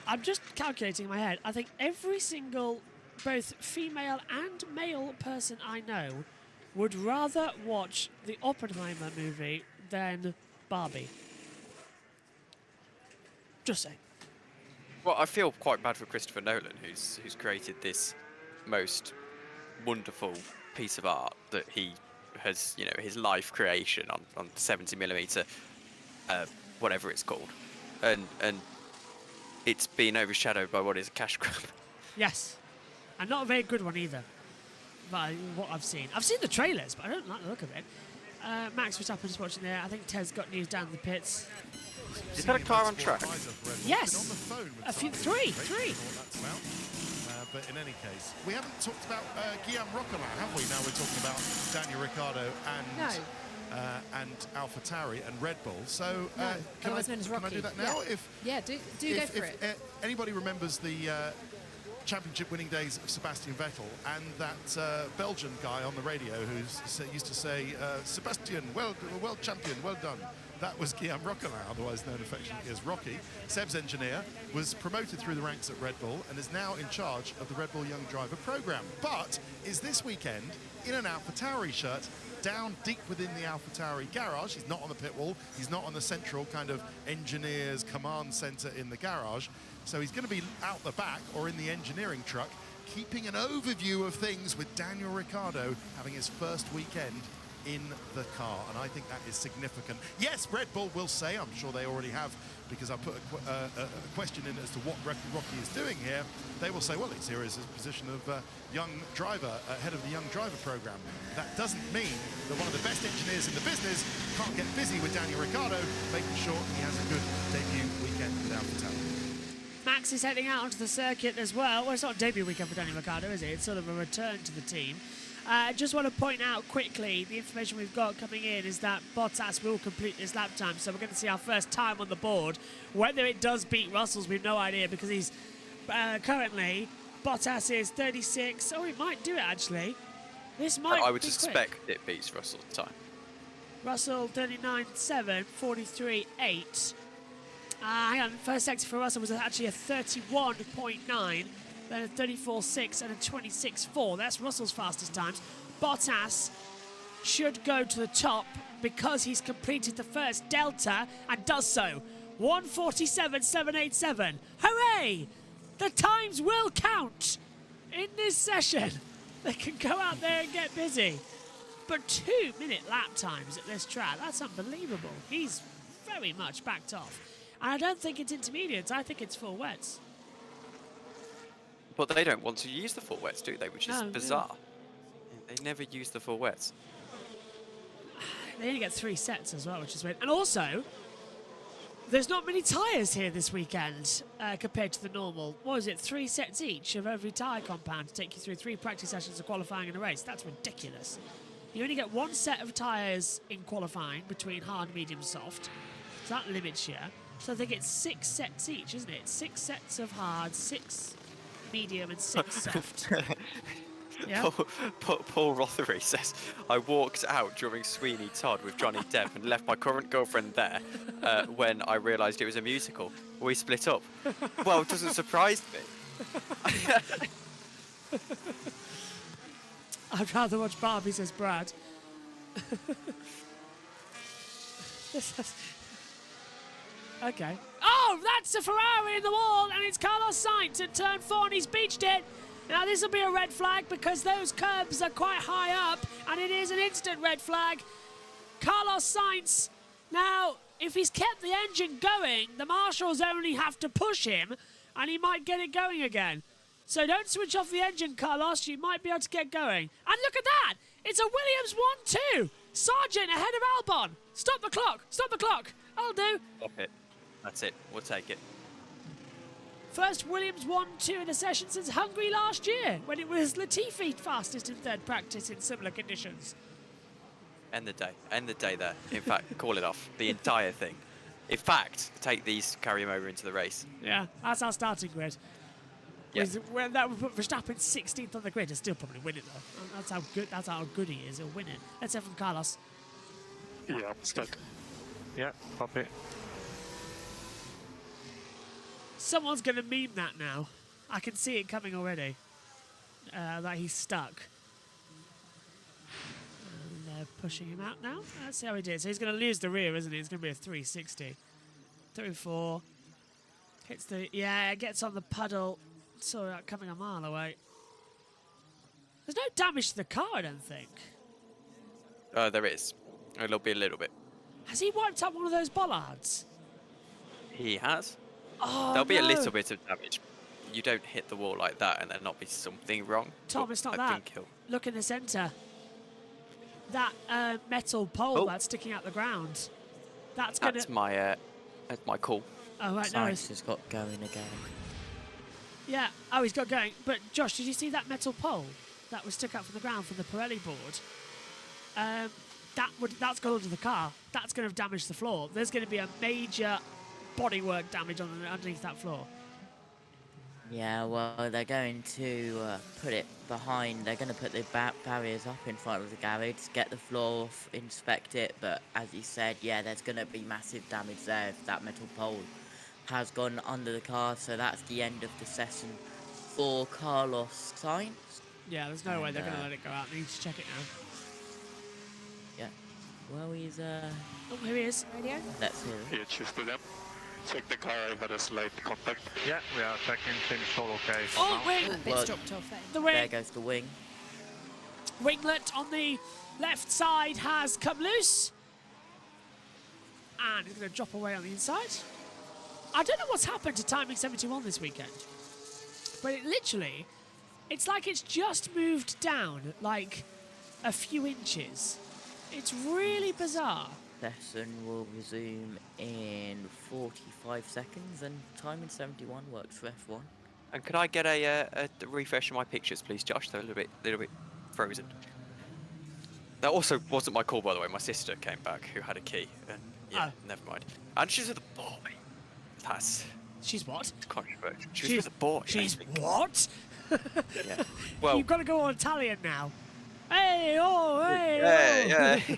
I'm just calculating in my head. I think every single, both female and male person I know would rather watch the Oppenheimer movie than Barbie. Just saying. Well, I feel quite bad for Christopher Nolan, who's created this most wonderful piece of art that he has, you know, his life creation on 70mm, whatever it's called, and it's been overshadowed by what is a cash grab. Yes, and not a very good one either. By what I've seen the trailers, but I don't like the look of it. Max Verstappen's watching there. I think Ted's got news down in the pits. Is that a car on track? Yes. Three. But in any case, we haven't talked about Guillaume Roquelin, have we? Now we're talking about Daniel Ricciardo and AlphaTauri and Red Bull. So can I do that now? Yeah, do go for it. Anybody remembers the championship winning days of Sebastian Vettel and that Belgian guy on the radio who used to say, Sebastian, world champion, well done. That was Guillaume Roquelin, otherwise known affectionately as Rocky. Seb's engineer was promoted through the ranks at Red Bull and is now in charge of the Red Bull Young Driver program, but is this weekend in an AlphaTauri shirt down deep within the AlphaTauri garage. He's not on the pit wall. He's not on the central kind of engineers command center in the garage. So he's going to be out the back or in the engineering truck, keeping an overview of things with Daniel Ricciardo having his first weekend in the car, and I think that is significant. Yes, Red Bull will say, I'm sure they already have, because I put a question in as to what Rocky is doing here. They will say, well, he's here as a position of young driver, head of the young driver program. That doesn't mean that one of the best engineers in the business can't get busy with Daniel Ricciardo, making sure he has a good debut weekend with AlphaTauri. Max is heading out onto the circuit as well. Well, it's not a debut weekend for Daniel Ricciardo, is it? It's sort of a return to the team. Just want to point out quickly, the information we've got coming in is that Bottas will complete this lap time, so we're going to see our first time on the board. Whether it does beat Russell's, we've no idea, because he's currently, Bottas is 36. Oh, he might do it, actually. This might I would be suspect quick. it beats Russell's time. Russell 39.7, 43.8. Hang on, first sector for Russell was actually a 31.9. Then a 34.6 and a 26.4. That's Russell's fastest times. Bottas should go to the top because he's completed the first delta and does so. 1:47.787. Hooray! The times will count in this session. They can go out there and get busy. But 2-minute lap times at this track, that's unbelievable. He's very much backed off. And I don't think it's intermediates, I think it's full wets. But they don't want to use the full wets, do they? Which is No, bizarre. They never use the full wets. they only get 3 sets as well, which is weird. And also, there's not many tyres here this weekend compared to the normal. What is it? 3 sets each of every tyre compound to take you through 3 practice sessions of qualifying in a race. That's ridiculous. You only get 1 set of tyres in qualifying between hard, medium, soft. So that limits you. So I think it's 6 sets each, isn't it? 6 sets of hard, 6 medium, and 6 soft. Yeah. Paul Rothery says, I walked out during Sweeney Todd with Johnny Depp and left my current girlfriend there when I realised it was a musical. We split up. Well, it doesn't surprise me. I'd rather watch Barbie, says Brad. Okay. Oh, that's a Ferrari in the wall, and it's Carlos Sainz at turn 4, and he's beached it. Now, this will be a red flag because those curbs are quite high up, and it is an instant red flag. Carlos Sainz, now, if he's kept the engine going, the marshals only have to push him, and he might get it going again. So don't switch off the engine, Carlos. You might be able to get going. And look at that! It's a Williams 1-2. Sargent ahead of Albon. Stop the clock. Stop the clock. I'll do. Stop it. That's it. We'll take it. First Williams 1-2 in a session since Hungary last year, when it was Latifi fastest in third practice in similar conditions. End the day. End the day there. In fact, call it off. The entire thing. In fact, take these, carry them over into the race. Yeah, that's our starting grid. Yeah. Well, that would put Verstappen 16th on the grid. He'll still probably win it though. That's how good he is. He'll win it. Let's hear from Carlos. Yeah, I'm stuck. Yeah, copy. Someone's going to meme that now. I can see it coming already. That he's stuck. And they're pushing him out now. Let's see how he did. So he's going to lose the rear, isn't he? It's going to be a 360. 3-4. Hits the... Yeah, gets on the puddle. Saw that coming a mile away. There's no damage to the car, I don't think. There is. It'll be a little bit. Has he wiped out one of those bollards? He has. Oh, There'll be a no. little bit of damage. You don't hit the wall like that and there not be something wrong. Tom, but it's not I that. think he'll... Look in the centre. That metal pole that's sticking out the ground. That's going That's to... my call. Oh, right, no. Sainz has got going again. Yeah. Oh, he's got going. But, Josh, did you see that metal pole that was stuck out from the ground from the Pirelli board? That's gone onto the car. That's going to have damaged the floor. There's going to be a major bodywork damage underneath that floor. Yeah, well, they're going to put it behind. They're going to put the barriers up in front of the garage, get the floor off, inspect it. But as you said, yeah, there's going to be massive damage there if that metal pole has gone under the car. So that's the end of the session for Carlos Sainz. Yeah, there's no way they're going to let it go out. They need to check it now. Yeah. Well, he's Oh, here he is. Radio. Let's hear it. You choose to them. Check the car, I had a slight contact. Yeah, we are checking things all okay. Oh, wing! Well, dropped off there. The wing. There goes the wing. Winglet on the left side has come loose. And it's going to drop away on the inside. I don't know what's happened to Timing 71 this weekend. But it literally, it's like it's just moved down like a few inches. It's really bizarre. Session will resume in 45 seconds, and Timing 71 works for F1. And could I get a refresh of my pictures, please, Josh? They're a little bit frozen. That also wasn't my call, by the way. My sister came back, who had a key, and yeah, never mind. And she's with a boy. That's... She's what? It's controversial. She's with a boy. She's what? Yeah. Well, You've got to go on Italian now. Hey, oh, hey, yeah, oh. yeah.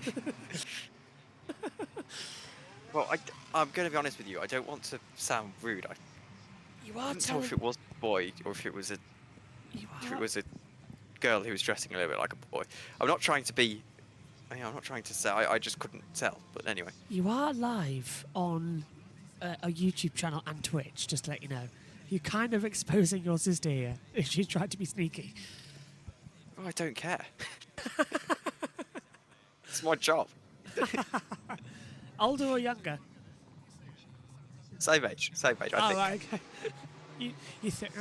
Well, I'm going to be honest with you. I don't want to sound rude. You are couldn't tell if it was a boy or if it was a girl who was dressing a little bit like a boy. I'm not trying to be. I'm not trying to say. I just couldn't tell. But anyway. You are live on a YouTube channel and Twitch, just to let you know. You're kind of exposing your sister here if she's tried to be sneaky. Oh, I don't care. It's my job. Older or younger? Same age, I think. Right, okay. You think...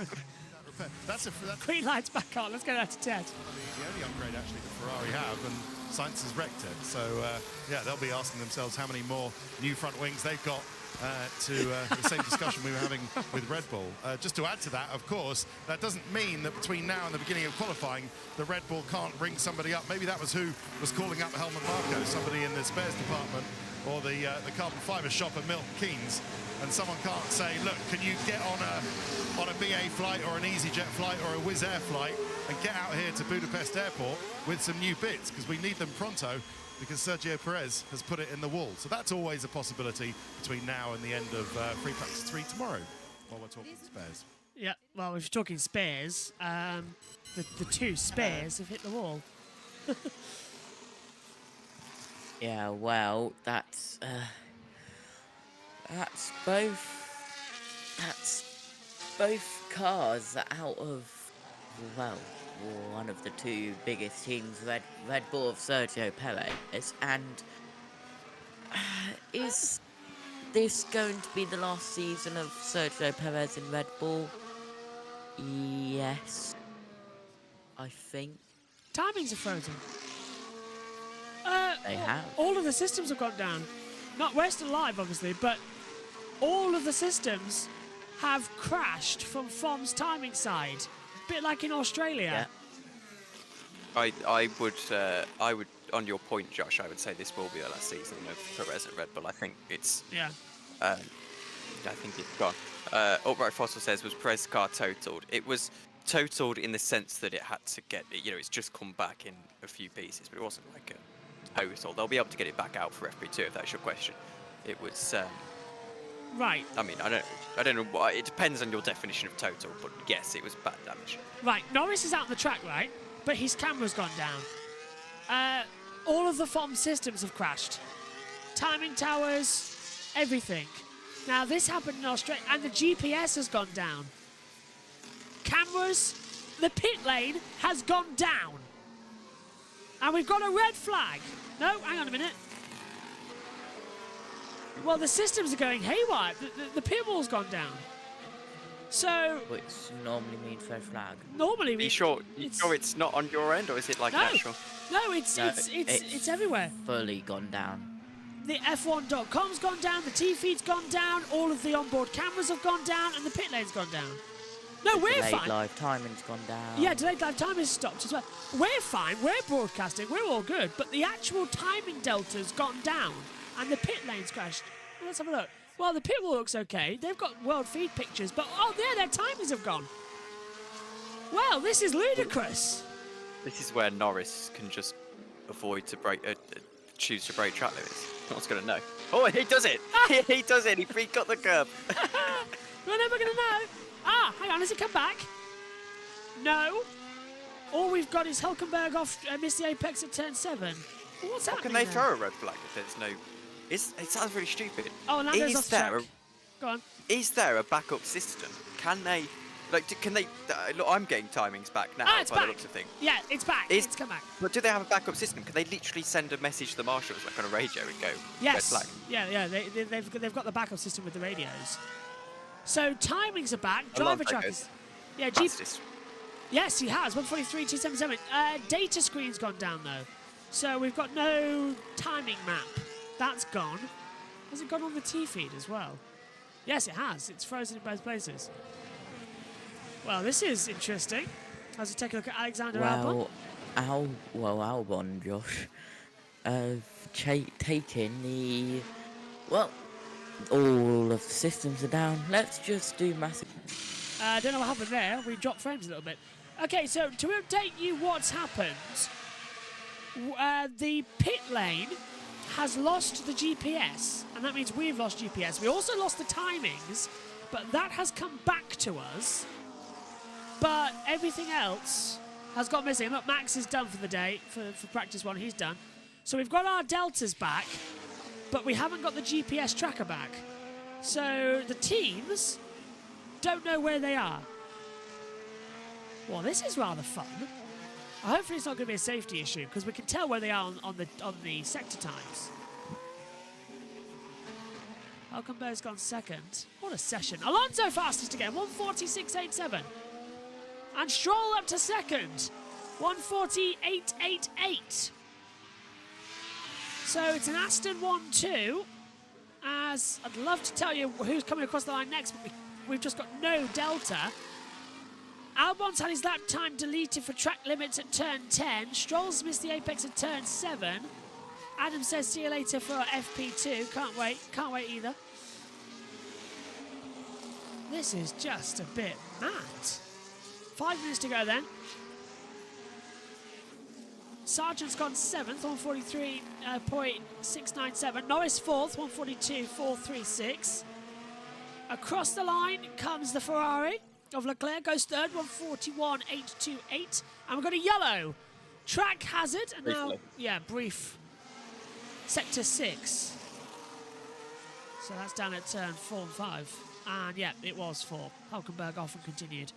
That's Green light's back on, let's go out to Ted. The only upgrade actually that Ferrari have, and Sainz has wrecked it. So, yeah, they'll be asking themselves how many more new front wings they've got to the same discussion we were having with Red Bull. Just to add to that, of course, that doesn't mean that between now and the beginning of qualifying, the Red Bull can't bring somebody up. Maybe that was who was calling up Helmut Marko, somebody in the spares department or the carbon fibre shop at Milton Keynes. And someone can't say, look, can you get on a BA flight or an EasyJet flight or a Wizz Air flight and get out here to Budapest Airport with some new bits, because we need them pronto, because Sergio Perez has put it in the wall. So that's always a possibility between now and the end of free practice 3 tomorrow, while we're talking spares. Yeah, well, if you're talking spares, the two spares have hit the wall. Yeah, well, that's both cars out of, well, one of the two biggest teams, Red Bull of Sergio Perez, and is this going to be the last season of Sergio Perez in Red Bull? Yes, I think. Timings are frozen. They have. All of the systems have gone down. We're still alive, obviously, but all of the systems have crashed from FOM's timing side. A bit like in Australia. Yeah. I would, on your point, Josh, I would say this will be the last season of Perez at Red Bull. I think it's... Yeah. I think it's gone. Upright Fossil says, was Perez's car totaled? It was totaled in the sense that it had to get... it's just come back in a few pieces, but it wasn't like a total. They'll be able to get it back out for FP2, if that's your question. It was... Right. I mean, I don't know what... It depends on your definition of total, but yes, it was bad damage. Right, Norris is out on the track, right? But his camera's gone down. All of the FOM systems have crashed. Timing towers, everything. Now, this happened in Australia, and the GPS has gone down. Cameras, the pit lane has gone down. And we've got a red flag. No, hang on a minute. Well, the systems are going haywire. The pit wall's gone down. So... Which normally means red flag. Normally... Are you sure it's not on your end, or is it like natural? No, it's everywhere. Fully gone down. The F1.com's gone down, the T-feed's gone down, all of the onboard cameras have gone down, and the pit lane's gone down. No, we're fine. Delayed live timing's gone down. Yeah, delayed live timing's stopped as well. We're fine, we're broadcasting, we're all good, but the actual timing delta's gone down, and the pit lane's crashed. Let's have a look. Well, the pit wall looks okay. They've got world feed pictures, but their timings have gone. Well, this is ludicrous. This is where Norris can just avoid to choose to break track limits. No one's going to know. Oh, he does it! He does it! He got the curb. We're never going to know. Hang on, has it come back? No. All we've got is Hülkenberg off, missed the apex at turn 7. Well, what's happening? Can they then? throw a red flag if there's no... It sounds really stupid. Oh, Lando's off track. Go on. Is there a backup system? Can they... Look, I'm getting timings back now it's by back. the looks of things. Yeah, it's back. It's come back. But do they have a backup system? Can they literally send a message to the marshals like on a radio and go, yes. red flag? Yeah, they've got the backup system with the radios. So timings are back. Driver track is... Yeah, yes, he has. 143.277. Data screen's gone down, though. So we've got no timing map. That's gone. Has it gone on the T-feed as well? Yes, it has. It's frozen in both places. Well, this is interesting. Let's take a look at Alexander Albon. Albon, Josh, taking the... Well, all of the systems are down. Let's just do massive... I don't know what happened there. We dropped frames a little bit. Okay, so to update you what's happened, the pit lane has lost the GPS, and that means we've lost GPS. We also lost the timings, but that has come back to us. But everything else has got missing. Look, Max is done for the day, for practice 1, he's done. So we've got our deltas back, but we haven't got the GPS tracker back. So the teams don't know where they are. Well, this is rather fun. Hopefully it's not going to be a safety issue, because we can tell where they are on the sector times. Hülkenberg's gone second. What a session. Alonso fastest again, 146.87. And Stroll up to second, 148.88. So it's an Aston 1-2. As I'd love to tell you who's coming across the line next, but we've just got no Delta. Albon's had his lap time deleted for track limits at turn 10. Stroll's missed the apex at turn 7. Adam says see you later for FP2. Can't wait either. This is just a bit mad. 5 minutes to go then. Sargent's gone 7th, 143.697. Norris 4th, 142.436. Across the line comes the Ferrari of Leclerc, goes 3rd, 141.828. And we've got a yellow. Track hazard, and now, brief. Sector 6. So that's down at turn 4 and 5. And yeah, it was 4. Hulkenberg off and continued.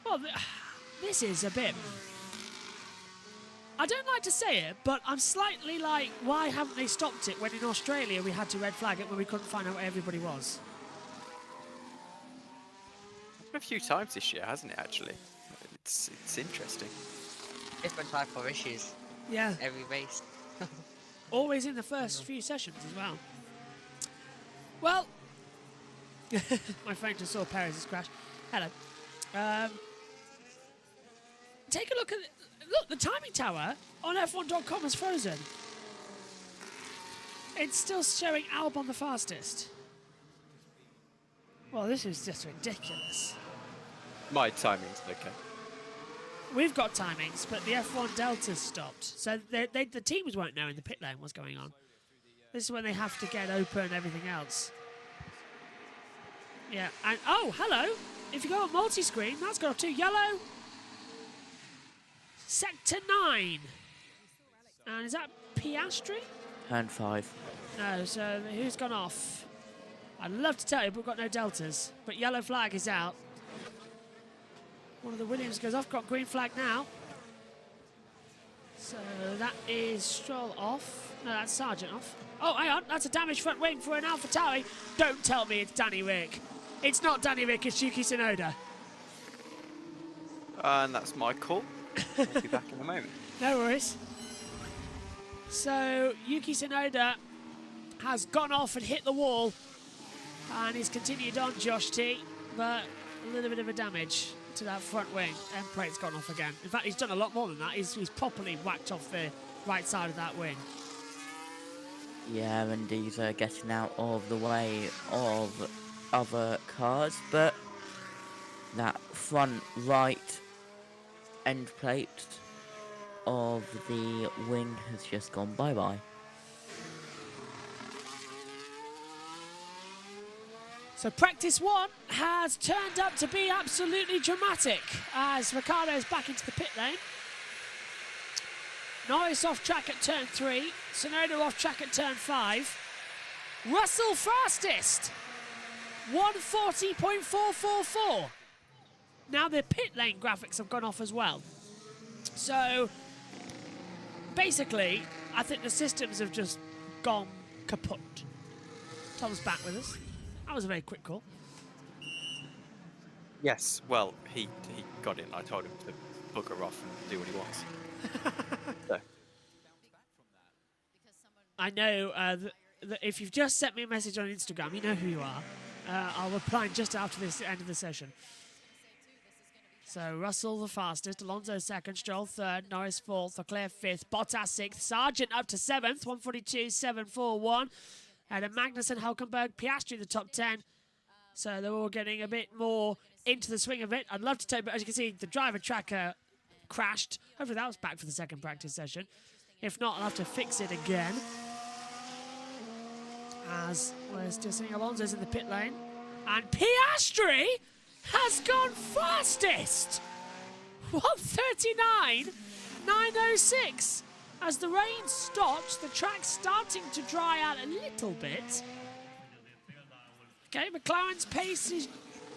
Well, this is a bit... I don't like to say it, but I'm slightly like, why haven't they stopped it when in Australia we had to red flag it when we couldn't find out where everybody was? A few times this year, hasn't it, actually? It's interesting. Different type of issues. Yeah. Every race. Always in the first few sessions as well. Well, my friend just saw Perez's crash. Hello. Take a look at... Look, the timing tower on F1.com is frozen. It's still showing Albon the fastest. Well, this is just ridiculous. My timing's okay. We've got timings, but the F1 Delta's stopped. So the teams won't know in the pit lane what's going on. This is when they have to get open and everything else. Yeah, and oh, hello. If you go on multi-screen, that's got to yellow. Sector 9. And is that Piastri? Turn 5. No, so who's gone off? I'd love to tell you, but we've got no Deltas. But yellow flag is out. One of the Williams goes off, got green flag now. So that is Stroll off. No, that's Sargent off. Oh, hang on, that's a damaged front wing for an AlphaTauri. Don't tell me it's Danny Rick. It's not Danny Rick, it's Yuki Tsunoda. And that's my call. I'll be back in a moment. No worries. So Yuki Tsunoda has gone off and hit the wall, and he's continued on, Josh T, but a little bit of a damage to that front wing. End plate's gone off again. In fact, he's done a lot more than that. He's properly whacked off the right side of that wing. Yeah, and he's getting out of the way of other cars, but that front right end plate of the wing has just gone bye-bye. So practice 1 has turned up to be absolutely dramatic as Ricciardo's back into the pit lane. Norris off track at turn 3, Tsunoda off track at turn 5. Russell fastest, 140.444. Now the pit lane graphics have gone off as well. So basically, I think the systems have just gone kaput. Tom's back with us. That was a very quick call. Yes, well, he got in. I told him to bugger off and do what he wants. So. I know that if you've just sent me a message on Instagram, you know who you are. I'll reply just after this end of the session. So Russell the fastest, Alonso 2nd, Stroll 3rd, Norris 4th, Leclerc 5th, Bottas 6th, Sargent up to 7th, 142.741. And a Magnussen, Hulkenberg, Piastri the top 10. So they're all getting a bit more into the swing of it. I'd love to tell you, but as you can see, the driver tracker crashed. Hopefully that was back for the second practice session. If not, I'll have to fix it again. As we're still seeing Alonso's in the pit lane. And Piastri has gone fastest! 139.906. As the rain stops, the track's starting to dry out a little bit. Okay, McLaren's pace is,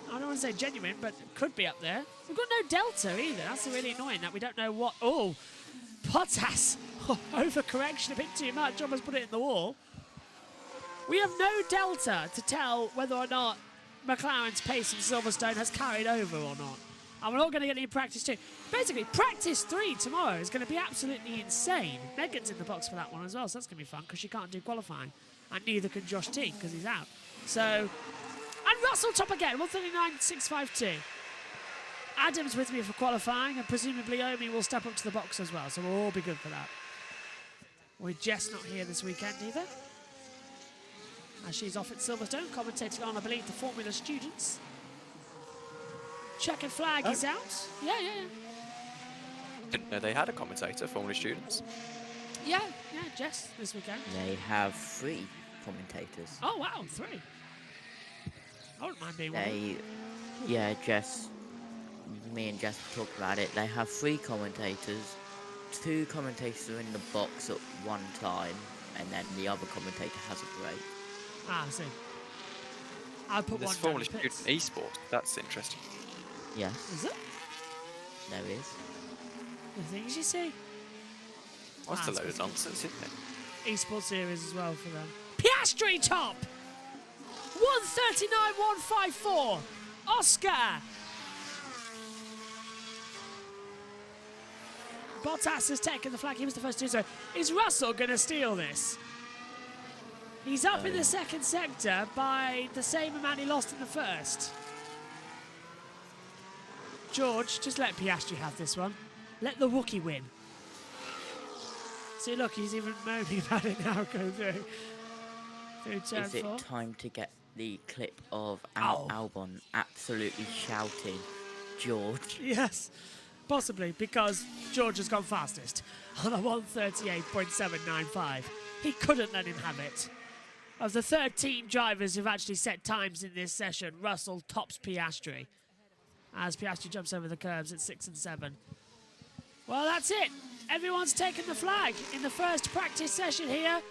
I don't want to say genuine, but could be up there. We've got no Delta either. That's really annoying that we don't know what... Oh, Bottas. Overcorrection a bit too much. Almost put it in the wall. We have no Delta to tell whether or not McLaren's pace in Silverstone has carried over or not. And we're not going to get any practice 2. Basically, practice 3 tomorrow is going to be absolutely insane. Megan's in the box for that one as well, so that's going to be fun because she can't do qualifying. And neither can Josh Teague because he's out. So, and Russell top again, 139.652. Adam's with me for qualifying, and presumably Omi will step up to the box as well, so we'll all be good for that. With Jess not here this weekend either. As she's off at Silverstone, commentating on, I believe, the Formula Students. Checkered flag is out. Yeah. Didn't know they had a commentator, Formula Students. Yeah, Jess this weekend. They have 3 commentators. Oh, wow, 3. I wouldn't mind being one. Yeah, me and Jess talked about it. They have 3 commentators. 2 commentators are in the box at one time, and then the other commentator has a break. Ah, I see. I'll put There's one Formula down the Student pits. eSport. That's interesting. Yes. Is it? There is. The things you see. That's a it's load of good. nonsense, isn't it? Esports series as well for them. Piastri top! 139.154. Oscar! Bottas has taken the flag. He was the first to do so. Is Russell going to steal this? He's up in the second sector by the same amount he lost in the first. George, just let Piastri have this one. Let the Wookiee win. See, look, he's even moaning about it now going through turn Is it 4. time to get the clip of Albon absolutely shouting, George? Yes, possibly, because George has gone fastest on a 138.795. He couldn't let him have it. Of the 13 drivers who've actually set times in this session, Russell tops Piastri as Piastri jumps over the curbs at 6 and 7. Well, that's it. Everyone's taken the flag in the first practice session here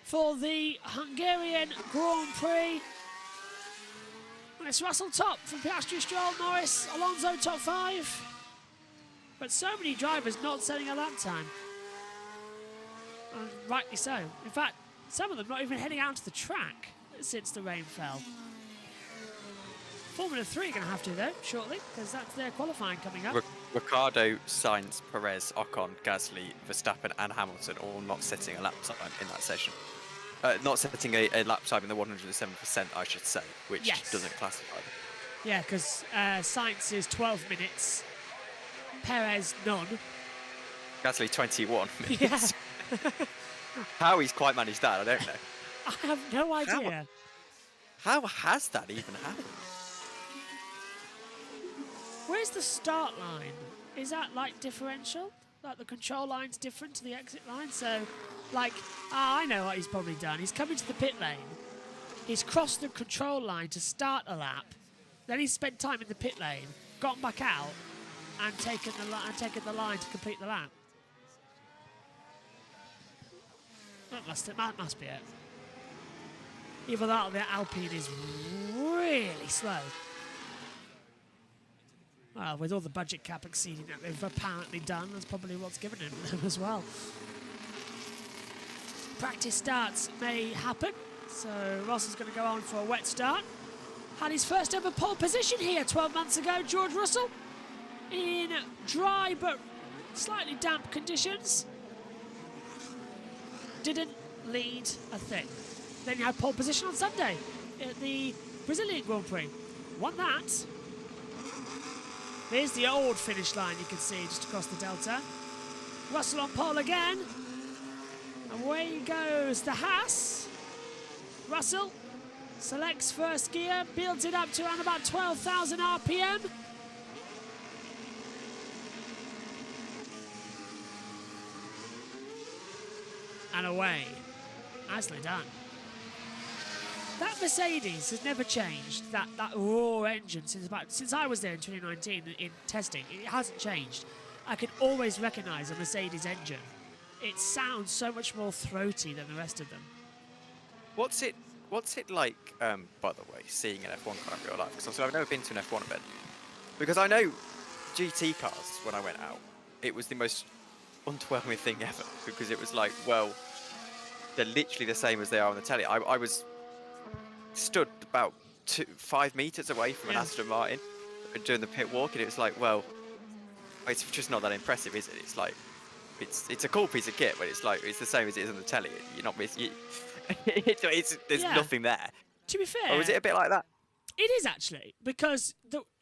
for the Hungarian Grand Prix. And it's Russell top from Piastri, Stroll, Norris, Alonso top 5. But so many drivers not setting a lap time. And rightly so. In fact, some of them not even heading out to the track since the rain fell. Formula 3 are going to have to, though, shortly, because that's their qualifying coming up. Ricciardo, Sainz, Perez, Ocon, Gasly, Verstappen and Hamilton all not setting a lap time in that session. Not setting a lap time in the 107%, I should say, which doesn't classify them. Yeah, because Sainz is 12 minutes, Perez none. Gasly 21 minutes. Yeah. How he's quite managed that, I don't know. I have no idea. How has that even happened? Where's the start line? Is that like differential? Like the control line's different to the exit line? So, like, I know what he's probably done. He's come into the pit lane. He's crossed the control line to start a lap. Then he's spent time in the pit lane, gotten back out, and taken the line to complete the lap. That must be it. Either that or the Alpine is really slow. Well, with all the budget cap exceeding that they've apparently done, that's probably what's given him them as well. Practice starts may happen, so Ross is going to go on for a wet start. Had his first ever pole position here 12 months ago, George Russell, in dry but slightly damp conditions. Didn't lead a thing. Then you had pole position on Sunday at the Brazilian Grand Prix. Won that. There's the old finish line you can see just across the Delta. Russell on pole again. Away goes the Haas. Russell selects first gear, builds it up to around about 12,000 RPM. And away. Nicely done. That Mercedes has never changed. That raw engine since I was there in 2019 in testing. It hasn't changed. I can always recognise a Mercedes engine. It sounds so much more throaty than the rest of them. What's it like, by the way, seeing an F1 car in real life? Because I've never been to an F1 event. Because I know GT cars, when I went out, it was the most underwhelming thing ever. Because it was like, well, they're literally the same as they are on the telly. I was stood about 5 meters away from an Aston Martin. doing the pit walk, and it was like, well, it's just not that impressive, is it? It's like, it's a cool piece of kit, but it's like it's the same as it is on the telly. You're not missing. There's nothing there. To be fair, or is it a bit like that? It is actually, because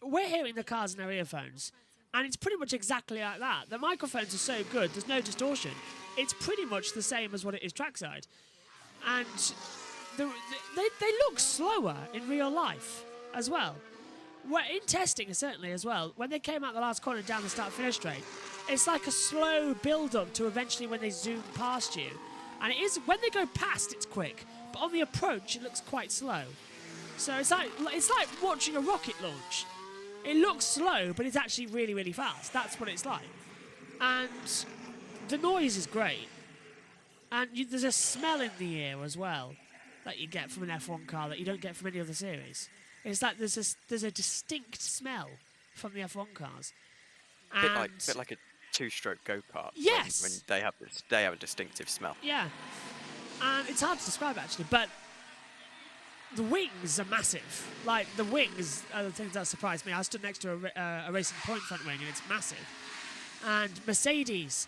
we're hearing the cars in our earphones, and it's pretty much exactly like that. The microphones are so good, there's no distortion. It's pretty much the same as what it is trackside. And they look slower in real life as well. In testing, certainly as well, when they came out the last corner down the start-finish straight, it's like a slow build-up to eventually when they zoom past you. And it is, when they go past, it's quick, but on the approach, it looks quite slow. So it's like watching a rocket launch. It looks slow, but it's actually really, really fast. That's what it's like. And the noise is great. And there's a smell in the air as well that you get from an F1 car that you don't get from any other series. It's like there's a distinct smell from the F1 cars. Bit like a two-stroke go-kart. Yes. When they have a distinctive smell. Yeah. And it's hard to describe actually, but the wings are massive. Like, the wings are the things that surprised me. I stood next to a Racing Point front wing, and it's massive. And Mercedes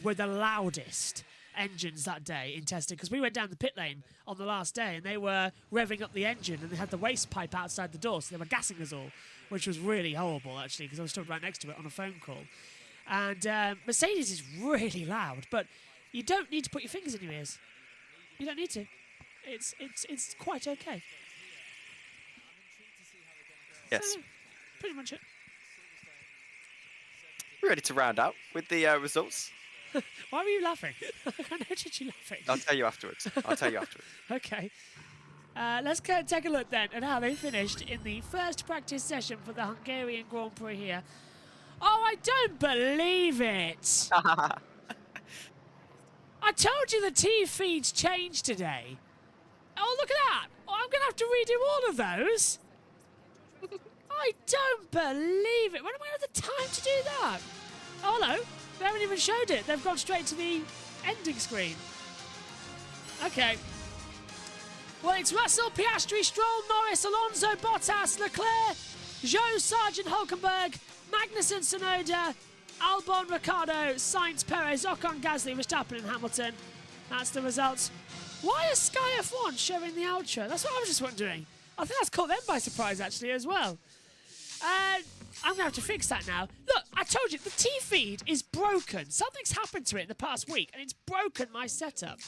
were the loudest engines that day in testing, because we went down the pit lane on the last day, and they were revving up the engine, and they had the waste pipe outside the door, so they were gassing us all, which was really horrible, actually, because I was stood right next to it on a phone call. And Mercedes is really loud, but you don't need to put your fingers in your ears. You don't need to. It's quite okay. Yes. So, pretty much it. We're ready to round out with the results. Why were you laughing? I noticed you laughing. I'll tell you afterwards. Okay. Let's go take a look then at how they finished in the first practice session for the Hungarian Grand Prix here. Oh, I don't believe it! I told you the T feeds changed today. Oh, look at that! Oh, I'm going to have to redo all of those. I don't believe it. When am I have the time to do that? Oh, hello. They haven't even showed it. They've gone straight to the ending screen. Okay. Well, it's Russell, Piastri, Stroll, Norris, Alonso, Bottas, Leclerc, Zhou, Sargent, Hulkenberg, Magnussen, Tsunoda, Albon, Ricciardo, Sainz, Perez, Ocon, Gasly, Verstappen and Hamilton. That's the results. Why is Sky F1 showing the outro? That's what I was just wondering. I think that's caught them by surprise, actually, as well. I'm going to have to fix that now. Look, I told you, the T-feed is broken. Something's happened to it in the past week, and it's broken my setup.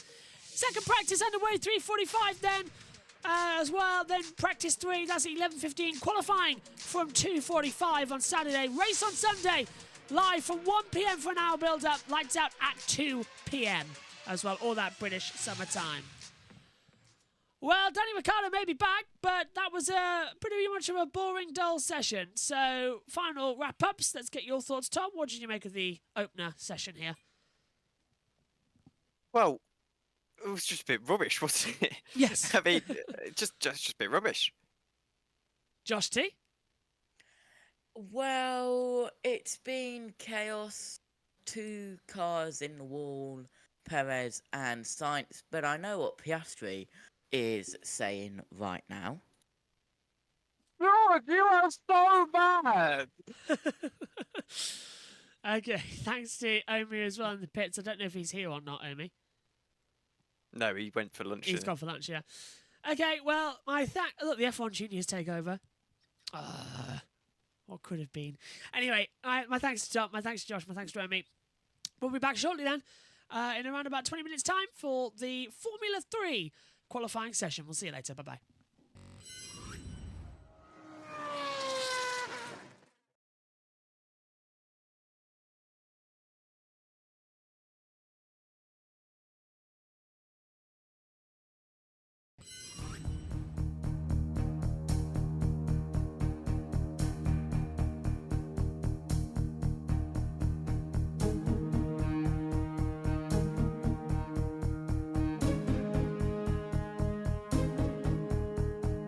Second practice underway, 3:45 then, as well. Then practice 3, that's at 11:15. Qualifying from 2:45 on Saturday. Race on Sunday, live from 1 p.m. for an hour build-up. Lights out at 2 p.m. as well, all that British summertime. Well, Danny Ricciardo may be back, but that was pretty much of a boring, dull session. So, final wrap-ups. Let's get your thoughts, Tom. What did you make of the opener session here? Well, it was just a bit rubbish, wasn't it? Yes. I mean, just a bit rubbish. Josh T? Well, it's been chaos. 2 cars in the wall, Perez and Sainz, but I know what Piastri is saying right now. God, you are so bad! Okay, thanks to Omi as well in the pits. I don't know if he's here or not, Omi. No, he went for lunch. He's gone for lunch, yeah. Okay, well, look, the F1 Juniors take over. What could have been? Anyway, my thanks to Tom, my thanks to Josh, my thanks to Omi. We'll be back shortly then, in around about 20 minutes' time for the Formula 3 qualifying session. We'll see you later. Bye-bye.